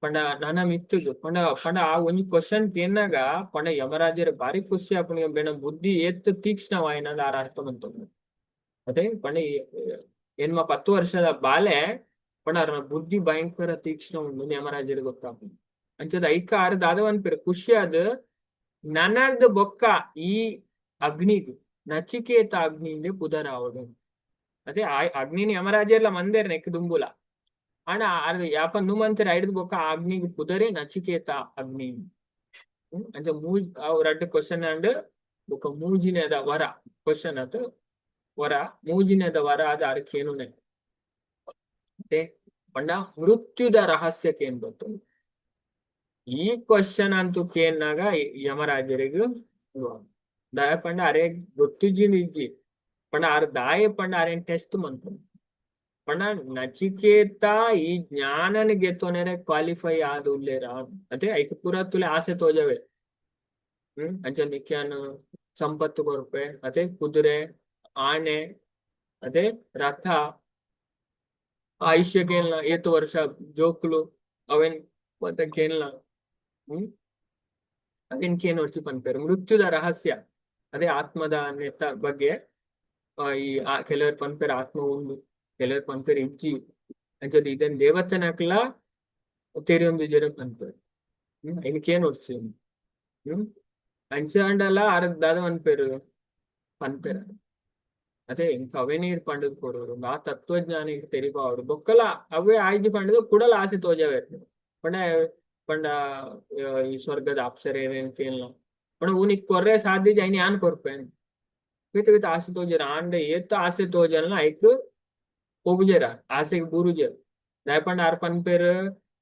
ಪಂಡ ನನ್ನ ಮಿತ್ತದು ಪಂಡ ಆ ಒಂಜಿ ಕ್ವಶನ್ ಕೇನಾಗ ಪಂಡ ಯಮರಾಜರು ಬಾರಿ ಖುಷಿ ಆಪುನಿಗೆ ಬೇಡ ಬುದ್ಧಿ ಎತ್ತು ತೀಕ್ಷ್ಣವಾಯಿನದ ಆರ ಅರ್ಥ ಬಂತು ಅದೇ ಪಂಡ ಏನ್ಮ 10 ವರ್ಷದ ಬಾಲೆ ಪಂಡ ಅವ್ರ ಬುದ್ಧಿ ಭಯಂಕರ ತೀಕ್ಷ್ಣ ಉಂಡು ಯಮರಾಜರಿಗೆ ಗೊತ್ತಾಪು ಅಂಚದ ಐಕ ಆರು ದಾದವನ್ಪೇರು ಖುಷಿ ಅದ ನನರ್ದ ಬೊಕ್ಕ ಈ ಅಗ್ನಿದು ನಚಿಕೇತ ಅಗ್ನಿಂದೆ ಪುದರಾವಡು ಅದೇ ಆ ಅಗ್ನಿನಿ ಯಮರಾಜೆಲ್ಲ ಮಂದೇರ್ ನೆಕ್ ದುಂಬುಲ ಅಣ್ಣ ಅದು ಯಾಪ ನುಮಂತರ ಐಡ್ದು ಬೊಕ್ಕ ಅಗ್ನಿಗೆ ಪುದರೇ ನಚಿಕೇತ ಅಗ್ನಿ ಅಂಚ ಅವ್ ರಡ್ಡು ಕ್ವಶನ್ ಅಂಡ್ ಬೊಕ್ಕ ಮೂಜಿನೆದ ವರ ಕ್ವಶನ್ ಅತ್ ವರ ಮೂಜಿನೆದ ವರ ಅದ ಅರ್ಕೇನುನೆ ಮತ್ತೆ ಪಂಡ ಮೃತ್ಯುದ ರಹಸ್ಯಕ್ಕೆ ಏನ್ ಗೊತ್ತು ಈ ಕ್ವಶನ್ ಅಂತೂ ಕೇನಾಗ ಯಮರಾಜರಿಗೂ ದಯ ಪಂಡ ಅರೆ ಗೊತ್ತಿಜ್ಜಿ ಪಂಡ ಆರ್ ದಾಯ ಪಂಡ ಅರೇನ್ ಟೆಸ್ಟ್ ಮಂತ ಪಂಡ ನಚಿಕೇತ ಈ ಜ್ಞಾನನ ಗೆತ್ತೋನೇರೆ ಕ್ವಾಲಿಫೈ ಆದ ಉಲ್ಲೇರ ಅದೇ ಐಕ ಪೂರ ತುಲೆ ಆಸೆ ತೋಜವೆ ಅಂಚ ನಿಕ್ಯಾನು ಸಂಪತ್ತು ಕೊರ್ಪೆ ಅದೇ ಕುದುರೆ ಆನೆ ಅದೇ ರಥ ಆಯುಷ್ಯ ಕೇಳ್ನ ಏತು ವರ್ಷ ಜೋಕ್ಲು ಅವೆನ್ ಮತ್ತೆ ಕೇಳ್ನ ಅದೇನ್ ಕೇನ್ ಹೊಡ್ಸಿ ಪನ್ಪೇರು ಮೃತ್ಯುದ ರಹಸ್ಯ ಅದೇ ಆತ್ಮದ ನೆತ್ತ ಬಗ್ಗೆ ಈ ಕೆಲವರು ಪನ್ಪೇರು ಆತ್ಮ ಉಂಡು ಕೆಲವರು ಪನ್ಪೇರು ಇಜ್ಜಿ ಅಂಚದ ಇದನ್ ದೇವತನಕ್ಲ ತೆರಿಯೊಂದು ಜರ ಪನ್ಪೇರು ಇನ್ಕೇನ್ ಹೊಡ್ಸಿ ಅಂಚಂಡಲ್ಲ ಅರ್ಧದ ಪನ್ಪೇರು ಪನ್ಪೇರ ಅದೇ ಇಂಕ ಅವೇ ನೀರು ಪಂಡದ್ ಕೊಡೋರು ಆ ತತ್ವಜ್ಞಾನಿ ತೆರಿಪಾವರು ಬೊಕ್ಕಲ ಅವೇ ಆಯ್ಜಿ ಪಂಡದು ಕುಡಲ ಆಸೆ ತೋಜವೆ ಪಂಡ ಪಂಡ ಈ ಸ್ವರ್ಗದ ಅಪ್ಸರೆ ಏನೇನ್ ಕೇಳ್ನ ಪಂಡ ಊನಿಕ್ ಕೊರ್ರೆ ಸಾಧ್ಯ ಜೈನಿ ಆನ್ ಕೊರ್ಪೇನ್ ವಿತ್ ಆಸೆ ತೋಜರ ಆಂಡ ಏತ್ ಆಸೆ ತೋಜಲ್ನ ಐಕ್ ಹೋಗುಜರ ಆಸೆಗೆ ಬೂರುಜರ್ ದಯಪಂಡ ಆರ್ ಪನ್ಪೇರು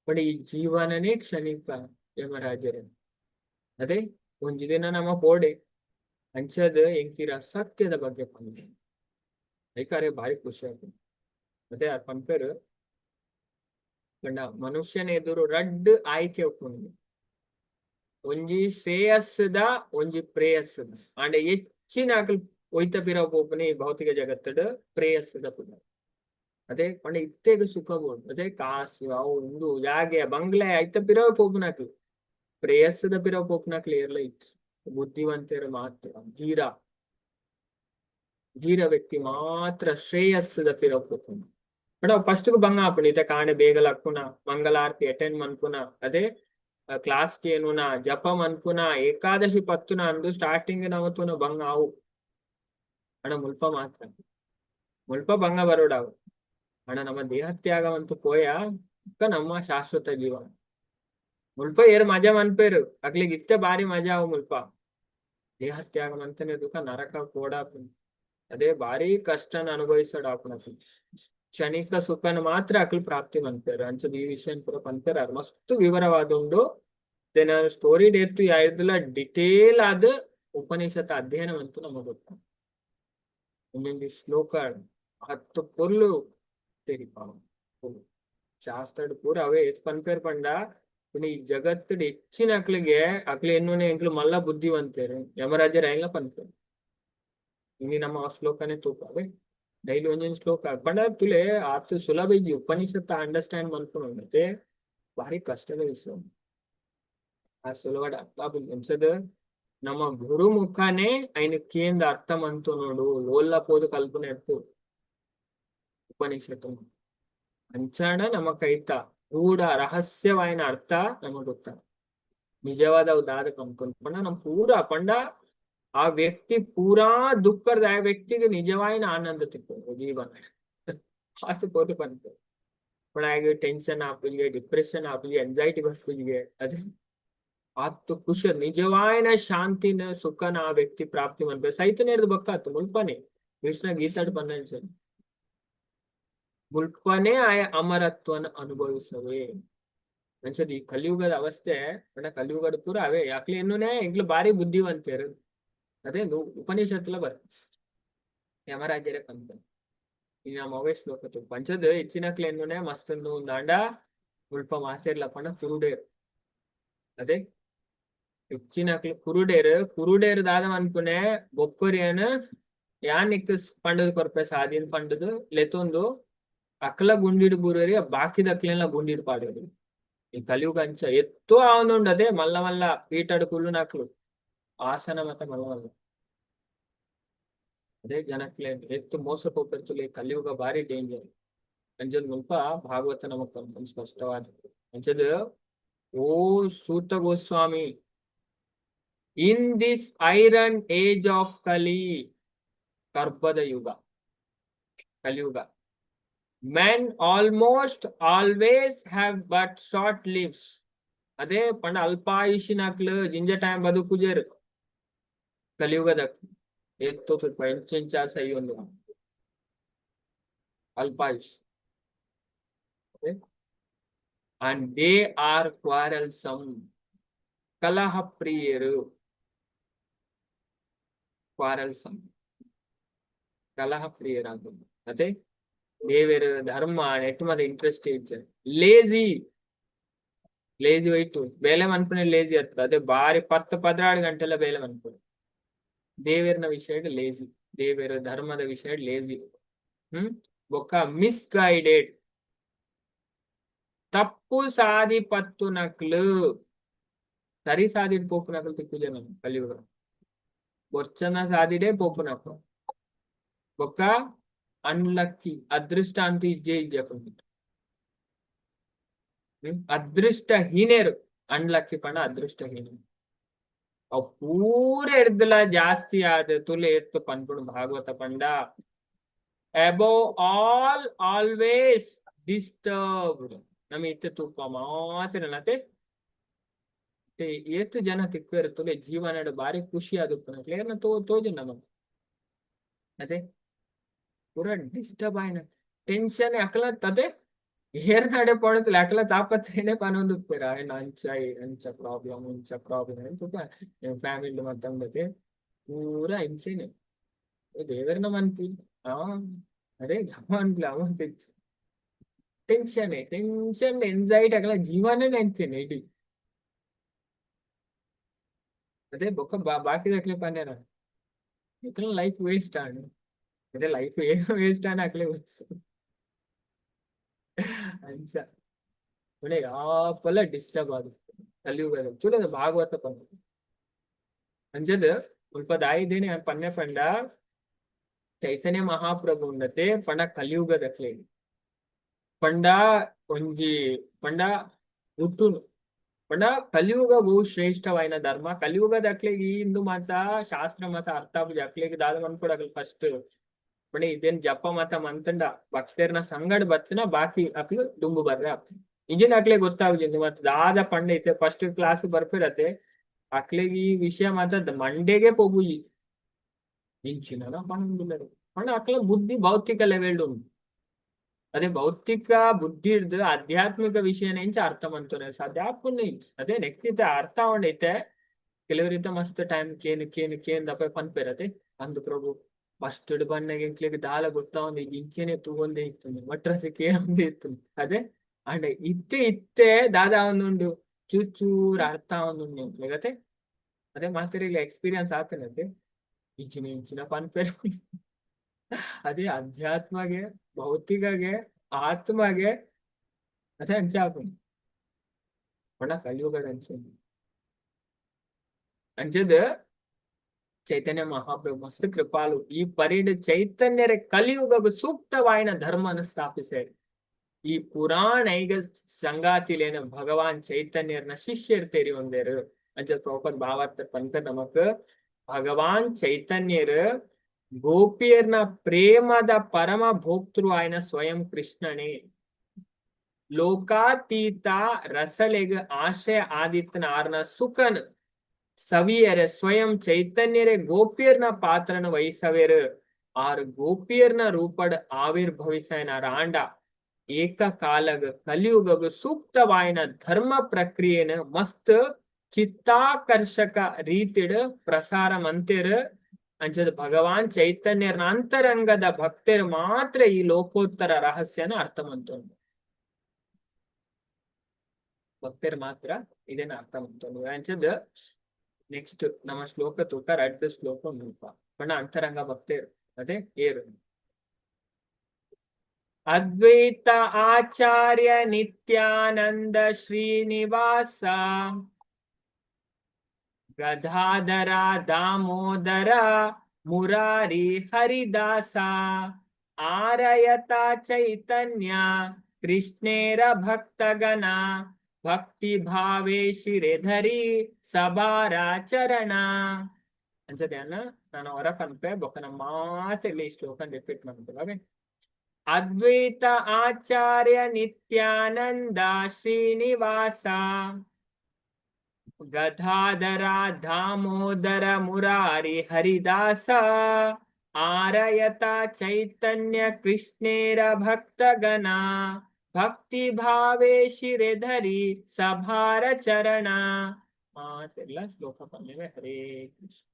ಪಂಡ ಈ ಜೀವನನೇ ಕ್ಷಣಿಕ ಯಮರಾಜರೇ ಅದೇ ಒಂಜಿ ದಿನ ನಮ್ಮ ಪೋಡೆ ಅಂಚದ ಎಂಕಿರ ಸತ್ಯದ ಬಗ್ಗೆ ಪಂಡ ಐಕಾರೆ ಭಾರಿ ಖುಷಿ ಆಗ್ತದೆ ಮತ್ತೆ ಆ ಪಂಪೇರು ಪಂಡ ಮನುಷ್ಯನ ಎದುರು ರಡ್ಡು ಆಯ್ಕೆ ಒಪ್ಕೊಂಡು ಒಂಜಿ ಶ್ರೇಯಸ್ಸದ ಒಂಜಿ ಪ್ರೇಯಸ್ಸದ ಅಂಡ ಹೆಚ್ಚಿನ ಆಕಲ್ ಒಯ್ತ ಪಿರ ಪೋಪನೆ ಭೌತಿಕ ಜಗತ್ತದ ಪ್ರೇಯಸ್ಸದ ಪುಡ ಅದೇ ಪಂಡ ಇತ್ತೆಗ ಸುಖ ಬೋಡು ಅದೇ ಕಾಸು ಅವು ಒಂದು ಯಾಗೆ ಬಂಗ್ಲೆ ಐತ ಪಿರವ ಪೋಪನಾಕ್ಲು ಪ್ರೇಯಸ್ಸದ ಪಿರವ ಪೋಪನಾಕ್ಲು ಇರ್ಲ ಇತ್ತು ಬುದ್ಧಿವಂತರ ಮಾತ್ರ ಧೀರ ವ್ಯಕ್ತಿ ಮಾತ್ರ ಶ್ರೇಯಸ್ಸದ ಪಿರವ ಪೋಪನ ಪಂಡ ಫಸ್ಟ್ ಬಂಗ ಆಪುಂಡು ಇತ ಕಾಂಡೆ ಬೇಗಲ ಹಾಕುನ ಮಂಗಲಾರತಿ ಅಟೆಂಡ್ ಮನ್ಪುನ ಅದೇ ಕ್ಲಾಸ್ ಕೇನುನ ಜಪ ಮನ್ಪುನ ಏಕಾದಶಿ ಪತ್ತುನ ಅಂದು ಸ್ಟಾರ್ಟಿಂಗ್ ನವತುನ ಬಂಗ ಆವು ಅಣ್ಣ ಮುಲ್ಪ ಮಾತ್ರ ಮುಲ್ಪ ಬಂಗ ಬರೋಡಾವು ಅಣ್ಣ ನಮ್ಮ ದೇಹತ್ಯಾಗವಂತೂ ಪೋಯ ನಮ್ಮ ಶಾಶ್ವತ ಜೀವನ ಮುಲ್ಪ ಏರ್ ಮಜಾ ಮನ್ಪೇರು ಅಗ್ಲಿಗೆ ಇತ್ತೆ ಬಾರಿ ಮಜಾ ಅವು ಮುಲ್ಪ ದೇಹತ್ಯಾಗ ಅಂತನೇ ದುಃಖ ನರಕ ಕೋಡಾಪು ಅದೇ ಬಾರಿ ಕಷ್ಟನ ಅನುಭವಿಸೋಡಾಪುನ ಕ್ಷಣಿಕ ಸುಖನ ಮಾತ್ರ ಅಕ್ಲು ಪ್ರಾಪ್ತಿ ಮನ್ಪೇರು ಅಂಚದ ಈ ವಿಷಯ ಪೂರ ಪನ್ಪೇರ ಮಸ್ತ್ ವಿವರವಾದುಂಡು ನಾನು ಸ್ಟೋರಿ ಡೇತು ಯಾವ್ದಿಲ್ಲ ಡಿಟೇಲ್ ಆದ ಉಪನಿಷತ್ ಅಧ್ಯಯನ ಅಂತೂ ನಮಗೆ ಗೊತ್ತ ಒಂದೊಂದು ಶ್ಲೋಕ 10 ಪೊರ್ಲು ತೆರಿಪಾವ ಶಾಸ್ತ್ರ ಪೂರ ಅವೇ ಪನ್ಪೇರ್ ಪಂಡ ಈ ಜಗತ್ತದ ಹೆಚ್ಚಿನ ಅಕ್ಲಿಗೆ ಅಕ್ಲಿ ಎನ್ನುನೆ ಎಂಕ್ಲು ಮಲ್ಲ ಬುದ್ಧಿವಂತೇರು ಯಮರಾಜರ ಎಲ್ಲ ಪನ್ಪೇರು ಇನ್ನು ನಮ್ಮ ಆ ಶ್ಲೋಕನೇ ತೂಕವೇ ಡೈಲಿ ಒಂದೊಂದು ಶ್ಲೋಕ ಪಂಡ ತುಲೆ ಆತು ಸುಲಭ ಇದ್ದಿ ಉಪನಿಷತ್ ಅಂಡರ್ಸ್ಟ್ಯಾಂಡ್ ಮಾಡ್ಕೊಂಡು ಭಾರಿ ಕಷ್ಟದ ವಿಷಯ ಆ ಸುಲಭ ಅರ್ಥ ಅನ್ಸದ ನಮ್ಮ ಗುರುಮುಖನೇ ఆయనకేంది అర్థం అంటూ ನೋಡು ಓಲ್ಲ పోదు ಕಲ್ಪನೆ ಇತ್ತು ಉಪನಿಷತ್ತು ಅಂಚಾಣ ನಮಕೈತ ಗೂಢ ರಹಸ್ಯವಾಯಿನ ಅರ್ಥ ನಮಗ್ ಗೊತ್ತ ನಿಜವಾದ ದಾದ ಕಂಪನ ನಮ್ ಪೂರ ಪಂಡ ಆ ವ್ಯಕ್ತಿ ಪೂರಾ ದುಃಖದ ಆ ವ್ಯಕ್ತಿಗೆ ನಿಜವಾಯಿನ ಆನಂದ ತಿಕ್ಕೊಂಡು ಜೀವನ ಅಷ್ಟು ಕೋಟಿ ಬಂತ पण ಆಗ ಟೆನ್ಷನ್ ಆಪಿಗೆ ಡಿಪ್ರೆಷನ್ ಆಪಿಗೆ ಎಂಜೈಟಿ ಬರ್ತಿಗೆ ಅದೇ ಆತು ಖುಷ ನಿಜವಾಯಿನ ಶಾಂತಿನ ಸುಖನ ಆ ವ್ಯಕ್ತಿ ಪ್ರಾಪ್ತಿ ಮಾಡ್ಬೇಕು ಸೈತನ್ಯದ ಬಕ್ಕಾತು ಮುಲ್ಪನೆ ಕೃಷ್ಣ ಗೀತಾಡ್ ಬಂದ ಮುಲ್ಪನೆ ಆ ಅಮರತ್ವನ ಅನುಭವಿಸವೇ ಅನ್ಸದ್ ಈ ಕಲಿಯುಗದ ಅವಸ್ಥೆ ಬಟ್ ಕಲಿಯುಗದ ಪೂರ ಅವೇ ಯಾಕ್ಲಿ ಇನ್ನೂನೇ ಈಗ್ಲೂ ಭಾರಿ ಬುದ್ಧಿವಂತರು ಅದೇ ಉಪನಿಷತ್ಲ ಬರ್ ಯಮರಾಜ್ಯರೇ ಪಂತ ಈ ನಮ್ಮ ಅವೇ ಶ್ಲೋಕತ್ತು ಪಂಚದ ಹೆಚ್ಚಿನಕ್ಲೆ ಎನ್ನುನೇ ಮಸ್ತೊಂದು ದಾಂಡ ಮುಲ್ಪ ಮಾತಿರ್ಲ ಪಣ ಕುರುಡೇರು ಅದೇ ಹೆಚ್ಚಿನಕ್ಲು ಕುರುಡೇರು ದಾದಂ ಅನ್ಪುನೆ ಬೊಕ್ಕರಿಯನ್ ಯಾನಿಕ್ ಪಂಡದ ಕೊರ್ಪೆ ಸಾದಿನ ಪಂಡದು ಲೆತೊಂದು ಅಕ್ಲ ಗುಂಡಿಡು ಬೂರರಿ ಬಾಕಿದ ಅಕ್ಲೆಲ್ಲ ಗುಂಡಿಡು ಪಾಡೋದು ಈ ಕಲಿಯುಗ ಅಂಚ ಎತ್ತೋ ಅವನುಂಡು ಅದೇ ಮಲ್ಲ ಮಲ್ಲ ಪೀಟಾಡು ಕುಳ್ಳು ನಾಕ್ಲು ಆಸನ ಮತ್ತೆ ಮಲ್ಲ ಮಲ್ಲ ಅದೇ ಜನಕ್ಲೆ ಎತ್ತು ಮೋಸ ಹೋಗ್ತಿರ್ತಲೆ ಕಲಿಯುಗ ಭಾರಿ ಡೇಂಜರ್ ಅಂಚದ್ ಮುಲ್ಪ ಭಾಗವತ ನಮಕ್ ಸ್ಪಷ್ಟವಾದ ಅಂಚದ ಓ Suta Goswami in this iron age of ಕಲಿ ಕರ್ಬದ ಯುಗ ಕಲಿಯುಗ men almost always have but short lives ಅದೇ ಪಂಡ ಅಲ್ಪಾಯುಷಿನಾಕ್ಲು ಜಿಂಜ ಟೈಮ್ ಬದುಕುಜೇರು ಕಲಿಯುಗದ ಎತ್ತು ಪಂಚಾಸ ಒಂದು ಅಲ್ಪಾಯುಷ್ and they are quarrelsome ಕಲಹ ಪ್ರಿಯರು quarrelsome ಕಲಹ ಪ್ರಿಯರಾಗುವುದು ಅದೇ ದೇವರು ಧರ್ಮ ನೆಟ್ಮದ ಇಂಟ್ರೆಸ್ಟ್ ಇಜ್ಜ ಲೇಜಿ ಹೋಯ್ತು ಬೇಲೆ ಮನ್ಪುನೆ ಲೇಜಿ ಹತ್ರ ಅದೇ ಬಾರಿ 10-16 ಗಂಟೆಲ್ಲ ಬೇಲೆ ಮನ್ಪುನೆ ದೇವರಿನ ವಿಷಯ ಲೇಜಿ ದೇವರ ಧರ್ಮದ ವಿಷಯ ಲೇಜಿ ಬೊಕ್ಕ ಮಿಸ್ಗೈಡೆಡ್ ತಪ್ಪು ಸಾದಿ ಪತ್ತು ನಕ್ಲು ಸರಿ ಸಾದಿಡ್ ಪೋಪು ನಕಲು ತಿಕ್ಕುಜೆ ನಾನು ಕಲಿಯುಗ ಬೊರ್ಚನ ಸಾದಿಡೆ ಪೋಪು ನಕ್ಲು ಬೊಕ್ಕ ಅನ್ಲಕ್ಕಿ ಅದೃಷ್ಟ ಅಂತೂ ಇಜ್ಜೆ ಅದೃಷ್ಟಹೀನೇರು ಅನ್ಲಕ್ಕಿ ಪಣ ಅದೃಷ್ಟಹೀನರು ಅವ್ ಪೂರ ಹಿಡ್ದಲ ಜಾಸ್ತಿ ಆದ ತುಲೆ ಎತ್ತು ಪನ್ಪುಣು ಭಾಗವತ ಪಂಡ ಅಬೌವ್ ಆಲ್ ಆಲ್ವೇಸ್ ಡಿಸ್ಟರ್ಬ್ಡ್ ನಮ್ ಇತ್ತೆ ತೂಪ ಮಾತ್ರ ನತೆ ಏತು ಜನ ತಿಕ್ವೇರು ತುಲೆ ಜೀವನ ಬಾರಿ ಖುಷಿ ಆದ ತೋಜು ನಮಗ್ ಅದೇ पूरा डिस्टर्ब आयना टेंशन अकला तदे हेर नाडे पडत अकला तापत्रेने पनोंदुक्पेरा अंच प्रॉब्लम तो फ्यामिली मत्तम बते पूरा इंचेने देवरन मनपि अरे गमनप्ले अमन तेच टेंशन एंजाइटी अकला जीवने अंचेने इडी अदे बोक बाकी दक्ले पनेरा इकला लाइफ वेस्ट आने ಅದೇ ಲೈಫ್ ಏನು ವೇಸ್ಟ್ ಆನ ಆಗ್ಲೇ ಅಂಚ ಯಾಪಲ್ಲ ಡಿಸ್ಟರ್ಬ್ ಆಗುತ್ತೆ ಕಲಿಯುಗದ ಚೂಡ ಭಾಗವತ ಪಂಡ ಅಂಜದ ಸ್ವಲ್ಪ ದಾಯಿದೇನೆ ಪನ್ನೆ ಪಂಡ ಚೈತನ್ಯ ಮಹಾಪ್ರಭು ಉಂಡತೆ ಪಂಡ ಕಲಿಯುಗದಕ್ಲೆ ಪಂಡ ಒಂಜಿ ಪಂಡ ಹುಟ್ಟುನು ಪಂಡ ಕಲಿಯುಗ ಬಹು ಶ್ರೇಷ್ಠವಾಯಿನ ಧರ್ಮ ಕಲಿಯುಗದಕ್ಲೆ ಈ ಹಿಂದೂ ಮತ ಶಾಸ್ತ್ರ ಮತ ಅರ್ಥ ಆಗುದು ಅಕ್ಲೆಗೆ ದಾದ ಮನ್ಕೊಡಗಲ್ ಫಸ್ಟ್ पण इदेन जप मत मंतंड भक्तेरना संगड बत्तना बाकी अक्ल दुंबु ಬರ್ರೆ ಇಂಜಿನ ಅಕ್ಲೆ ಗೊತ್ತಾಗುಜಿಂದು ಮತ್ತೆ ದಾದ ಪಂಡ ಐತೆ ಫಸ್ಟ್ ಕ್ಲಾಸ್ ಬರ್ಪಿರತ್ತೆ ಅಕ್ಲೆಗೆ ಈ ವಿಷಯ ಮಾತ್ರ ಮಂಡೆಗೆ ಪೋಗುಜಿ ಇಂಚಿನ ಪಂಡ ಅಕ್ಲ ಬುದ್ಧಿ ಭೌತಿಕ ಲೆವೆಲ್ ಉಂಟು అదే భౌతిక బుద్ధి ಹಿಡ್ದು ಆಧ್ಯಾತ್ಮಿಕ ವಿಷಯ నుంచి ಅರ್ಥ ಮಾಡ್ತಾರೆ ಅದ್ಯಾಪುನ ಅದೇ ನೆಕ್ಸ್ಟ್ ಅರ್ಥ ಅವನೈತೆ ಕೆಲವರಿತ ಮಸ್ತ್ ಟೈಮ್ ಕೇನ್ ದಪ್ಪ ಪನ್ಪೇರತೆ ಅಂದು ಪ್ರಭು ಫಸ್ಟ್ ಬಣ್ಣಗೆ ಇಂಕ್ಲಿಗೆ ದಾಲ ಗೊತ್ತಾ ಒಂದು ಇಂಚೆನೆ ತೂಗೊಂದೇ ಇತ್ತು ಮಟ್ರಸಿಗೆ ಒಂದೇ ಇತ್ತು ಅದೇ ಅಂಡ್ ಇತ್ತೆ ದಾದಾ ಒಂದುಂಡು ಚೂರ್ ಅರ್ಥ ಒಂದುಂಡು ಇಂಕ್ಲಿಗತೆ ಅದೇ ಮಾತಿರಲಿ ಎಕ್ಸ್ಪೀರಿಯನ್ಸ್ ಆಗ್ತಾನಂತೆ ಇಂಚಿನ ಪನ್ಪೇರ ಅದೇ ಅಧ್ಯಾತ್ಮಗೆ ಭೌತಿಕಗೆ ಆತ್ಮಗೆ ಅದೇ ಅಂಚಾಕು ಒಣ ಕಲಿಯುಗಡ ಅಂಚದ ಚೈತನ್ಯ ಮಹಾಪ್ರಭು ಮಸ್ತ್ ಕೃಪಾಲು ಈ ಪರಿಡ್ ಚೈತನ್ಯರ ಕಲಿಯುಗకు ಸೂಕ್ತವಾಯಿನ ಧರ್ಮನ ಸ್ಥಾಪಿಸ್ಯಾರ ಈ ಪುರಾಣ ಈಗ ಸಂಗಾತಿಲೇನ ಭಗವಾನ್ ಚೈತನ್ಯರ್ನ ಶಿಷ್ಯರ್ ತೆರಿ ಒಂದೇರು ಅಂಚ ಪ್ರೋಪರ್ ಭಾವಾರ್ಥ ಪಂತ ನಮಕ್ ಭಗವಾನ್ ಚೈತನ್ಯರ್ ಗೋಪಿಯರ್ನ ಪ್ರೇಮದ ಪರಮ ಭೋಕ್ತೃ ಆಯ್ನ ಸ್ವಯಂ ಕೃಷ್ಣನೇ ಲೋಕಾತೀತ ರಸಲೆಗ ಆಶಯ ಆದಿತ್ಯನ ಆರ್ನ ಸುಖನ್ ಸವಿಯರ ಸ್ವಯಂ ಚೈತನ್ಯರೇ ಗೋಪಿಯರ್ನ ಪಾತ್ರನ ವಹಿಸವೇರು ಆರ್ ಗೋಪಿಯರ್ನ ರೂಪಡ್ ಆವಿರ್ಭವಿಸನ ರಾಂಡ ಏಕಕಾಲಗ ಕಲಿಯುಗಗ ಸೂಕ್ತವಾಯಿನ ಧರ್ಮ ಪ್ರಕ್ರಿಯೆನ ಮಸ್ತ್ ಚಿತ್ತಾಕರ್ಷಕ ರೀತಿಡ್ ಪ್ರಸಾರ ಮಂತಿರ್ ಅಂಚದ ಭಗವಾನ್ ಚೈತನ್ಯರ್ನ ಅಂತರಂಗದ ಭಕ್ತರು ಮಾತ್ರ ಈ ಲೋಕೋತ್ತರ ರಹಸ್ಯನ ಅರ್ಥ ಮಂತೊಂದು ಭಕ್ತರು ಮಾತ್ರ ಇದನ್ನ ಅರ್ಥ ಮಂತೊಂದು ಅಂಚದ ನೆಕ್ಸ್ಟ್ ನಮ್ಮ ಶ್ಲೋಕ ತೂಕ 2 ಶ್ಲೋಕ ಮುಲ್ಪ ಪಣ ಅಂತರಂಗ ಭಕ್ತರು ಅದೇ ಏರು ಅದ್ವೈತ ಆಚಾರ್ಯ ನಿತ್ಯಾನಂದ ಶ್ರೀನಿವಾಸ ಗದಾಧರ ದಾಮೋದರ ಮುರಾರಿ ಹರಿದಾಸ ಆರಯತ ಚೈತನ್ಯ ಕೃಷ್ಣೇರ ಭಕ್ತಗಣ ಭಕ್ತಿ ಭಾವೇ ಶಿರೆಧರಿ ಸಭಾರಾಚರಣ ಅಂಚದೇನ ನಾನು ಹೊರ ಪನ್ಪೆ ಬೊಕ್ಕ ನಮ್ಮ ಮಾತಲ್ಲಿ ಈ ಶ್ಲೋಕ ರಿಪೀಟ್ ಮಾಡ್ತೇವೆ ಅದ್ವೈತ ಆಚಾರ್ಯ ನಿತ್ಯಾನಂದ ಶ್ರೀನಿವಾಸ ಗದಾಧರ ದಾಮೋದರ ಮುರಾರಿ ಹರಿದಾಸ ಆರಯತ ಚೈತನ್ಯ ಕೃಷ್ಣೇರ ಭಕ್ತಗಣ ಭಕ್ತಿ ಭಾವೇ ಶಿರೆಧರಿ ಸಭಾರ ಚರಣ ಮಾತೆಲ್ಲ ಶ್ಲೋಕ ಪಲ್ಯವೇ ಹರೇ ಕೃಷ್ಣ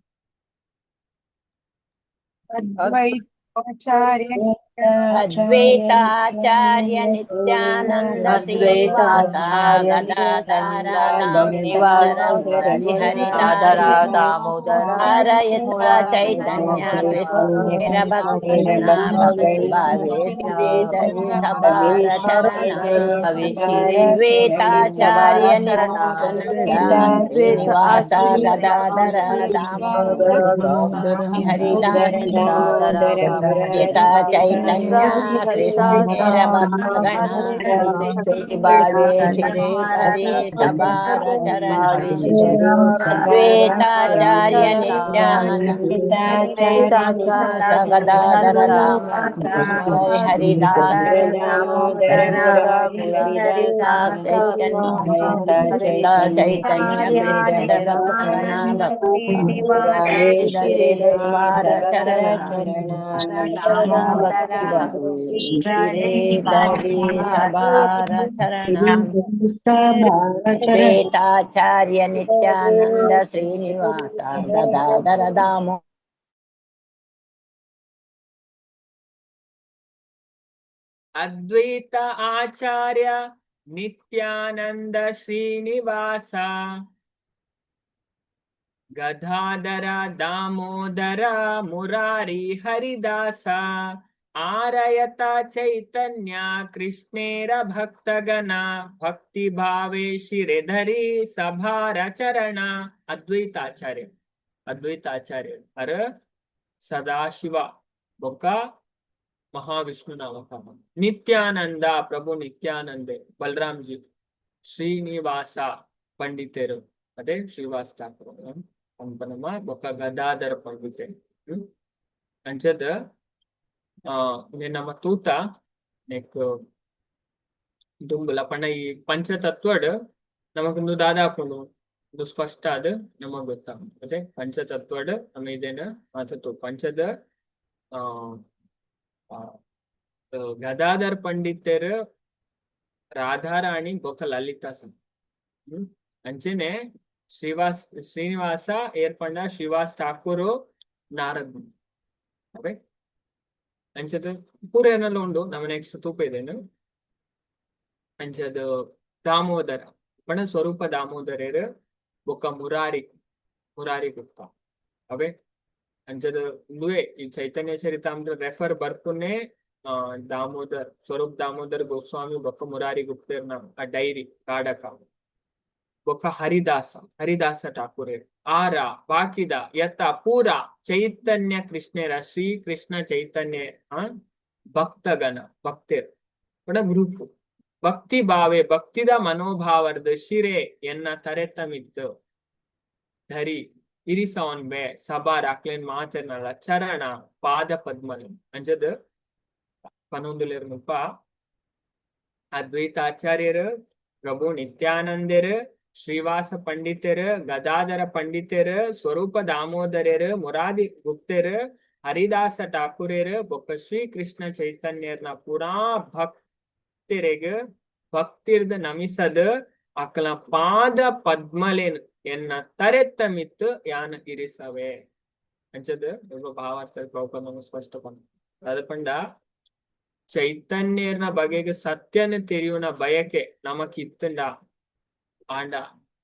ಅದ್ವೈತಾಚಾರ್ಯ ನಿತ್ಯಾನಂದ ಶ್ರೀನಿವಾಸ ಗದಾಧರ ದಾಮೋದರ ಮುರಳಿ ಹರಿದಾಸರ ಆರಯತ ಚೈತನ್ಯ ಕೃಷ್ಣೇರ ಭಕ್ತಗಣ ಭಕ್ತಿ ಭಾವೇ ಶ್ರೀಧರಿ ಸಭಾರ ಚರಣ ಅದ್ವೈತಾಚಾರ್ಯ ನಿತ್ಯಾನಂದ ಶ್ರೀನಿವಾಸ ಗದಾಧರ ದಾಮೋದರ ಮುರಳಿ ಹರಿದಾಸ ಯಥಾ ಚೈತನ್ಯ ಕೃಷ್ಣೇರ ಭಕ್ತಗಣ ಭಾವೇ ಶ್ರೀಧರಿ ಸಭಾರ ಚರಣ ಅದ್ವೈತಾಚಾರ್ಯ ನಿತ್ಯಾನಂದ ಗದಾಧರ ದಾಮೋದರ ಹರಿದಾಸ ಚೈತನ್ಯ ಕೃಷ್ಣೇರ ಶ್ವೇತಾಚಾರ್ಯ ನಿತ್ಯಾನಂದ ಶ್ರೀನಿವಾಸ ಗದಾಧರ ದಾಮೋ ಅದ್ವೈತ ಆಚಾರ್ಯ ನಿತ್ಯಾನಂದ ಶ್ರೀನಿವಾಸ ಗದಾಧರ ದಾಮೋದರ ಮುರಾರಿ ಹರಿದಾಸ ಆರಯತ ಚೈತನ್ಯ ಕೃಷ್ಣೇರ ಭಕ್ತಗಣ ಭಕ್ತಿ ಭಾವೇ ಶಿರೆಧರಿ ಸಭಾರ ಚರಣ ಅದ್ವೈತಾಚಾರ್ಯ ಅರ ಸದಾಶಿವ ಬೊಕ್ಕ ಮಹಾವಿಷ್ಣು ನಾಮಕಮ ನಿತ್ಯಾನಂದ ಪ್ರಭು ನಿತ್ಯಾನಂದೆ ಬಲರಾಮ್ಜಿ ಶ್ರೀನಿವಾಸ ಪಂಡಿತರು ಅದೇ ಶ್ರೀವಾಸ ಠಾಕೂರ್ ಪಂಪನಮ ಬೊಕ್ಕ ಗದಾಧರ ಪಂಡಿತೆ ಅಂಚದ ನಮ್ಮ ತೂತ ನೆಕ್ ದುಂಬುಲ ಪಂಡ ಈ ಪಂಚತತ್ವಡ್ ನಮಗೊಂದು ದಾದಾಪುಂಡು ಒಂದು ಸ್ಪಷ್ಟ ಅದು ನಮಗ್ ಗೊತ್ತಾಗ ಅದೇ ಪಂಚತತ್ವಡ್ ನಮ್ಮ ಇದೇನ ಮಾತು ಪಂಚದ ಗದಾಧರ್ ಪಂಡಿತರು ರಾಧಾರಾಣಿ ಬೊಕ್ಕ ಲಲಿತಾಸನ್ ಅಂಚೆನೆ ಶ್ರೀನಿವಾಸ ಏರ್ಪಂಡ ಶ್ರೀವಾಸ್ ಠಾಕೂರು ನಾರದ್ ಅವೇ ಅಂಚದ ಪೂರ ಏನೆಲ್ಲ ಉಂಡು ನಮ್ಮ ನೆಕ್ಸ್ಟ್ ತೂಪ ಇದೇನು ಅಂಚದ ದಾಮೋದರ ಪಂಡ ಸ್ವರೂಪ ದಾಮೋದರೇರು ಬೊಕ್ಕ ಮುರಾರಿ ಗುಪ್ತ ಅವೇ ಅಂಚದ ಇಂದುವೆ ಈ ಚೈತನ್ಯ ಚರಿತಾಮೃತ ರೆಫರ್ ಬರ್ಪುನೆ ದಾಮೋದರ್ ಸ್ವರೂಪ್ ದಾಮೋದರ್ ಗೋಸ್ವಾಮಿ ಬೊಕ್ಕ ಮುರಾರಿ ಗುಪ್ತರ್ನ ಆ ಡೈರಿ ಕಾಡಕ ಬೊಕ್ಕ ಹರಿದಾಸ ಠಾಕೂರ್ ಆರ ಬಾಕಿದ ಯತ್ತ ಪೂರ ಚೈತನ್ಯ ಕೃಷ್ಣರ ಶ್ರೀ ಕೃಷ್ಣ ಚೈತನ್ಯ ಭಕ್ತಗಣ ಭಕ್ತರ್ ಪಡ ಗ್ರೂಪ್ ಭಕ್ತಿ ಭಾವೆ ಭಕ್ತಿದ ಮನೋಭಾವರ್ದ ಶಿರೆ ಎನ್ನ ತರೆತಮಿತ್ತು ಧರಿ ಇರಿಸವನ್ ಬೆ ಸಭಾ ರಾಕ್ಲೇನ್ ಮಾತರ್ನಲ್ಲ ಚರಣ ಪಾದ ಪದ್ಮಲ್ ಅಂಜದ್ ಪನೊಂದುಲೆರ್ ಮುಪ್ಪ ಅದ್ವೈತಾಚಾರ್ಯರು ಪ್ರಭು ನಿತ್ಯಾನಂದರು ಶ್ರೀವಾಸ ಪಂಡಿತರು ಗದಾಧರ ಪಂಡಿತರು ಸ್ವರೂಪ ದಾಮೋದರರು ಮುರಾರಿ ಗುಪ್ತರು ಹರಿದಾಸ ಠಾಕೂರರು ಬೊಕ್ಕ ಶ್ರೀ ಕೃಷ್ಣ ಚೈತನ್ಯರ್ನ ಪೂರಾ ಭಕ್ತರಿಗೆ ಭಕ್ತಿರ್ದ ನಮಿಸದ ಅಕಲ ಪಾದ ಪದ್ಮಲೇನ್ ಎನ್ನ ತರೆತ್ತ ಮಿತ್ತು ಯಾನ ಇರಿಸವೆ ಅಂಚದ ಭಾವಾರ್ಥ ಪ್ರಭುಪಾದ ಸ್ಪಷ್ಟ ಅದ ಪಂಡ ಚೈತನ್ಯರ್ನ ಬಗೆಗೆ ಸತ್ಯನ ತೆರಿಯುನ ಬಯಕೆ ನಮಕಿತ್ತಂಡ ಆಂಡ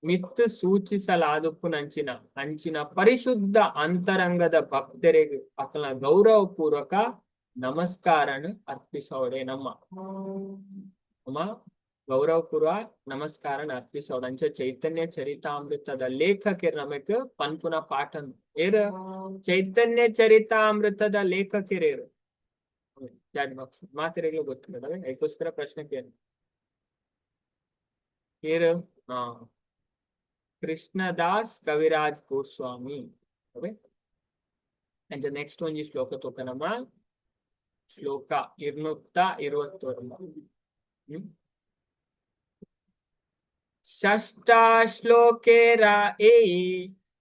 ಮಿತ್ತು ಸೂಚಿಸಲಾದುಪ್ಪುನಂಚಿನ ಅಂಚಿನ ಪರಿಶುದ್ಧ ಅಂತರಂಗದ ಭಕ್ತರಿಗೆ ಅಕಲ ಗೌರವ ಪೂರ್ವಕ ನಮಸ್ಕಾರನ ಅರ್ಪಿಸೋಡೆ ನಮ್ಮ ಗೌರವಪೂರ್ವ ನಮಸ್ಕಾರನ ಅರ್ಪಿಸೋಡ ಅಂಚ ಚೈತನ್ಯ ಚರಿತಾಮೃತದ ಲೇಖಕರು ನಮಕ್ ಪನ್ಪುನ ಪಾಠನ್ ಏರು ಚೈತನ್ಯ ಚರಿತಾಮೃತದ ಲೇಖಕರೇರು ಮಾತಿರಗಳು ಗೊತ್ತಿಲ್ಲ ಅದಕ್ಕೋಸ್ಕರ ಪ್ರಶ್ನೆ ಕೇಳಿ ಏರು ಕೃಷ್ಣದಾಸ್ ಕವಿರಾಜ್ ಗೋಸ್ವಾಮಿ ಅಂಚ ನೆಕ್ಸ್ಟ್ ಒಂಜಿ ಶ್ಲೋಕ ತೂಕ ನಮ್ಮ ಶ್ಲೋಕ 222 ಷಷ್ಟಾ ಶ್ಲೋಕೇರ ಏಯಿ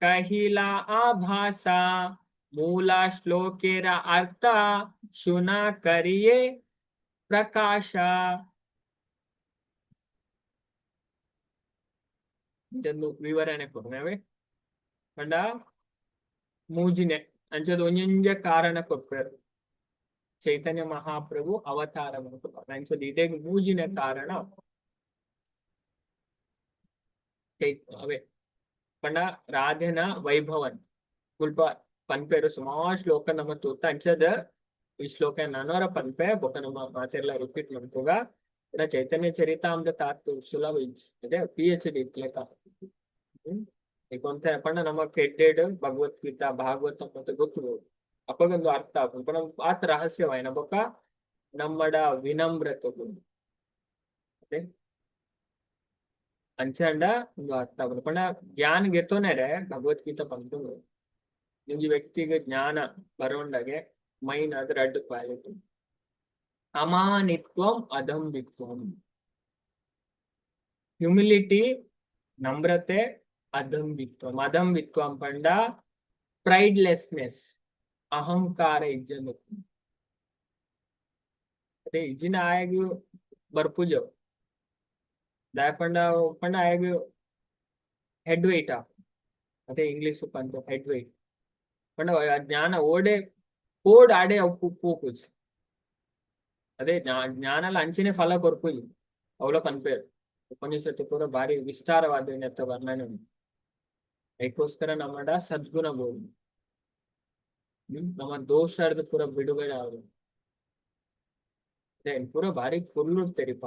ಕಹಿಲಾ ಆಭಾಸಾ ಮೂಲ ಶ್ಲೋಕೇರ ಅರ್ಥ ಶುನ ಕರಿಯೇ ಪ್ರಕಾಶ ಇದೊಂದು ವಿವರಣೆ ಕೊಡ್ತೇವೆ ಕಂಡ ಮೂಜಿನೆ ಅಂಚದ ಒಂಜೊಂಜ ಕಾರಣ ಕೊಡ್ತಾರೆ ಚೈತನ್ಯ ಮಹಾಪ್ರಭು ಅವತಾರ ಅಂಚದ ಇದೇ ಮೂಜಿನ ಕಾರಣ ಅವೇ ಪಂಡ ರಾಧೆನ ವೈಭವನ್ ಸ್ವಲ್ಪ ಪನ್ಪೇರು ಸುಮಾರು ಶ್ಲೋಕ ನಮ್ಮ ತೂತ ಅಂಚದ ಈ ಶ್ಲೋಕ ನಾನೋರ ಪನ್ಪೆ ಬೊಕ್ಕ ನಮ್ಮ ಮಾತೆಲ್ಲ ರಿಪೀಟ್ ಮಾಡ್ತೋಗ ಚೈತನ್ಯ ಚರಿತಾಮೃತ ಸುಲಭ ಇದೆ PhD ಲೆಕ್ಕ ಈಗ ಒಂತ ಪಂಡ ನಮ್ಮ ಕೆಡ್ಡೆಡ್ ಭಗವದ್ಗೀತಾ ಭಾಗವತ ಮತ್ತೆ ಗೊತ್ತು ಅಪ್ಪಗೊಂದು ಅರ್ಥ ಆಗ್ತದೆ ಪಣ ಆತ ರಹಸ್ಯವಾಯಿನ ಬೊಕ್ಕ ನಮ್ಮಡ ವಿನಮ್ರತೆ ಅದೇ ಅಂಚಂಡ ಒಂದು ಅರ್ಥ ಆಗುದು ಪಂಡ ಜ್ಞಾನ ಗೆತ್ತೋನೇರೆ ಭಗವದ್ಗೀತಾ ಬಂತು ನಿಮ್ಗೆ ವ್ಯಕ್ತಿಗೆ ಜ್ಞಾನ ಬರೋಂಡಾಗೆ ಮೈನ್ ಅದ್ರ ಎರಡು ಕ್ವಾಲಿಟಿ ಅಮಾನಿತ್ವಂ ಅದಂಬಿತ್ವಂ ಹ್ಯುಮಿಲಿಟಿ ನಮ್ರತೆ ಅದಂಬಿತ್ವಂ ಪಂಡ ಪ್ರೈಡ್ಲೆಸ್ನೆಸ್ ಅಹಂಕಾರ ಇಜ್ಜನು ಅದೇ ಇಜ್ಜಿನ ಆಯಗು ಬರ್ಪುಜೋ ಪಂಡ ಆಯಗು ಹೆಡ್ ವೆಯ್ಟ್ ಅದೇ ಇಂಗ್ಲಿಷ್ ಪಂಡ ಹೆಡ್ ವೆಯ್ಟ್ ಪಂಡ ಜ್ಞಾನ ಓಡ್ ಆಡೆ ಪೂಪುಜ್ ಅದೇ ಜ್ಞಾನಲ ಅಂಚಿನ ಫಲ ಕೊರ್ಪುಜ್ ಅವಳ ಪನ್ಪೇರು ಉಪನಿಷತ್ತು ಪೂರ ಭಾರಿ ವಿಸ್ತಾರವಾದ ವರ್ಣನೆ ಉಂಟು ಅದಕ್ಕೋಸ್ಕರ ನಮ್ಮಡ ಸದ್ಗುಣ ಬೋದು ನಮ್ಮ ದೋಷದ ಪೂರ ಬಿಡುಗಡೆ ಆಗುದು ಅದೇ ಪೂರ ಭಾರಿ ಕುರ್ಲುಡ್ತೇರಿಪ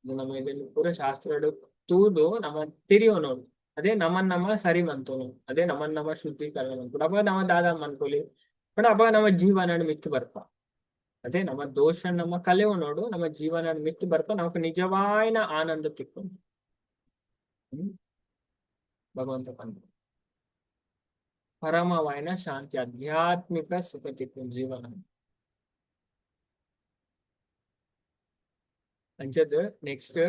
ನಮ್ಮ ಇದನ್ನು ಪೂರ ಶಾಸ್ತ್ರ ತೂದು ನಮ್ಮ ತಿರಿಯೋ ನೋಡು ಅದೇ ನಮ್ಮ ಸರಿ ಮಂತೋನು ಅದೇ ನಮ್ಮ ಶುದ್ಧೀಕರಣ ಮಂತು ಅವಾಗ ನಮ್ಮ ದಾದ ಮನ್ಕೊಲಿ ಬಟ್ ಅವಾಗ ನಮ್ಮ ಜೀವನ ಮಿತ್ತು ಬರ್ಪ ಅದೇ ನಮ್ಮ ದೋಷ ನಮ್ಮ ಕಲೆವು ನೋಡು ನಮ್ಮ ಜೀವನ ಮಿತ್ತು ಬರ್ಪ ನಮಕ್ ನಿಜವಾಯಿನ ಆನಂದ ತಿಕ್ಕೊಂಡು ಭಗವಂತ ಬಂದ ಪರಮವಾಯಿನ ಶಾಂತಿ ಆಧ್ಯಾತ್ಮಿಕ ಸುಖ ತಿಕ್ಕೊಂಡು ಜೀವನ ಅಂಚದ್ ನೆಕ್ಸ್ಟ್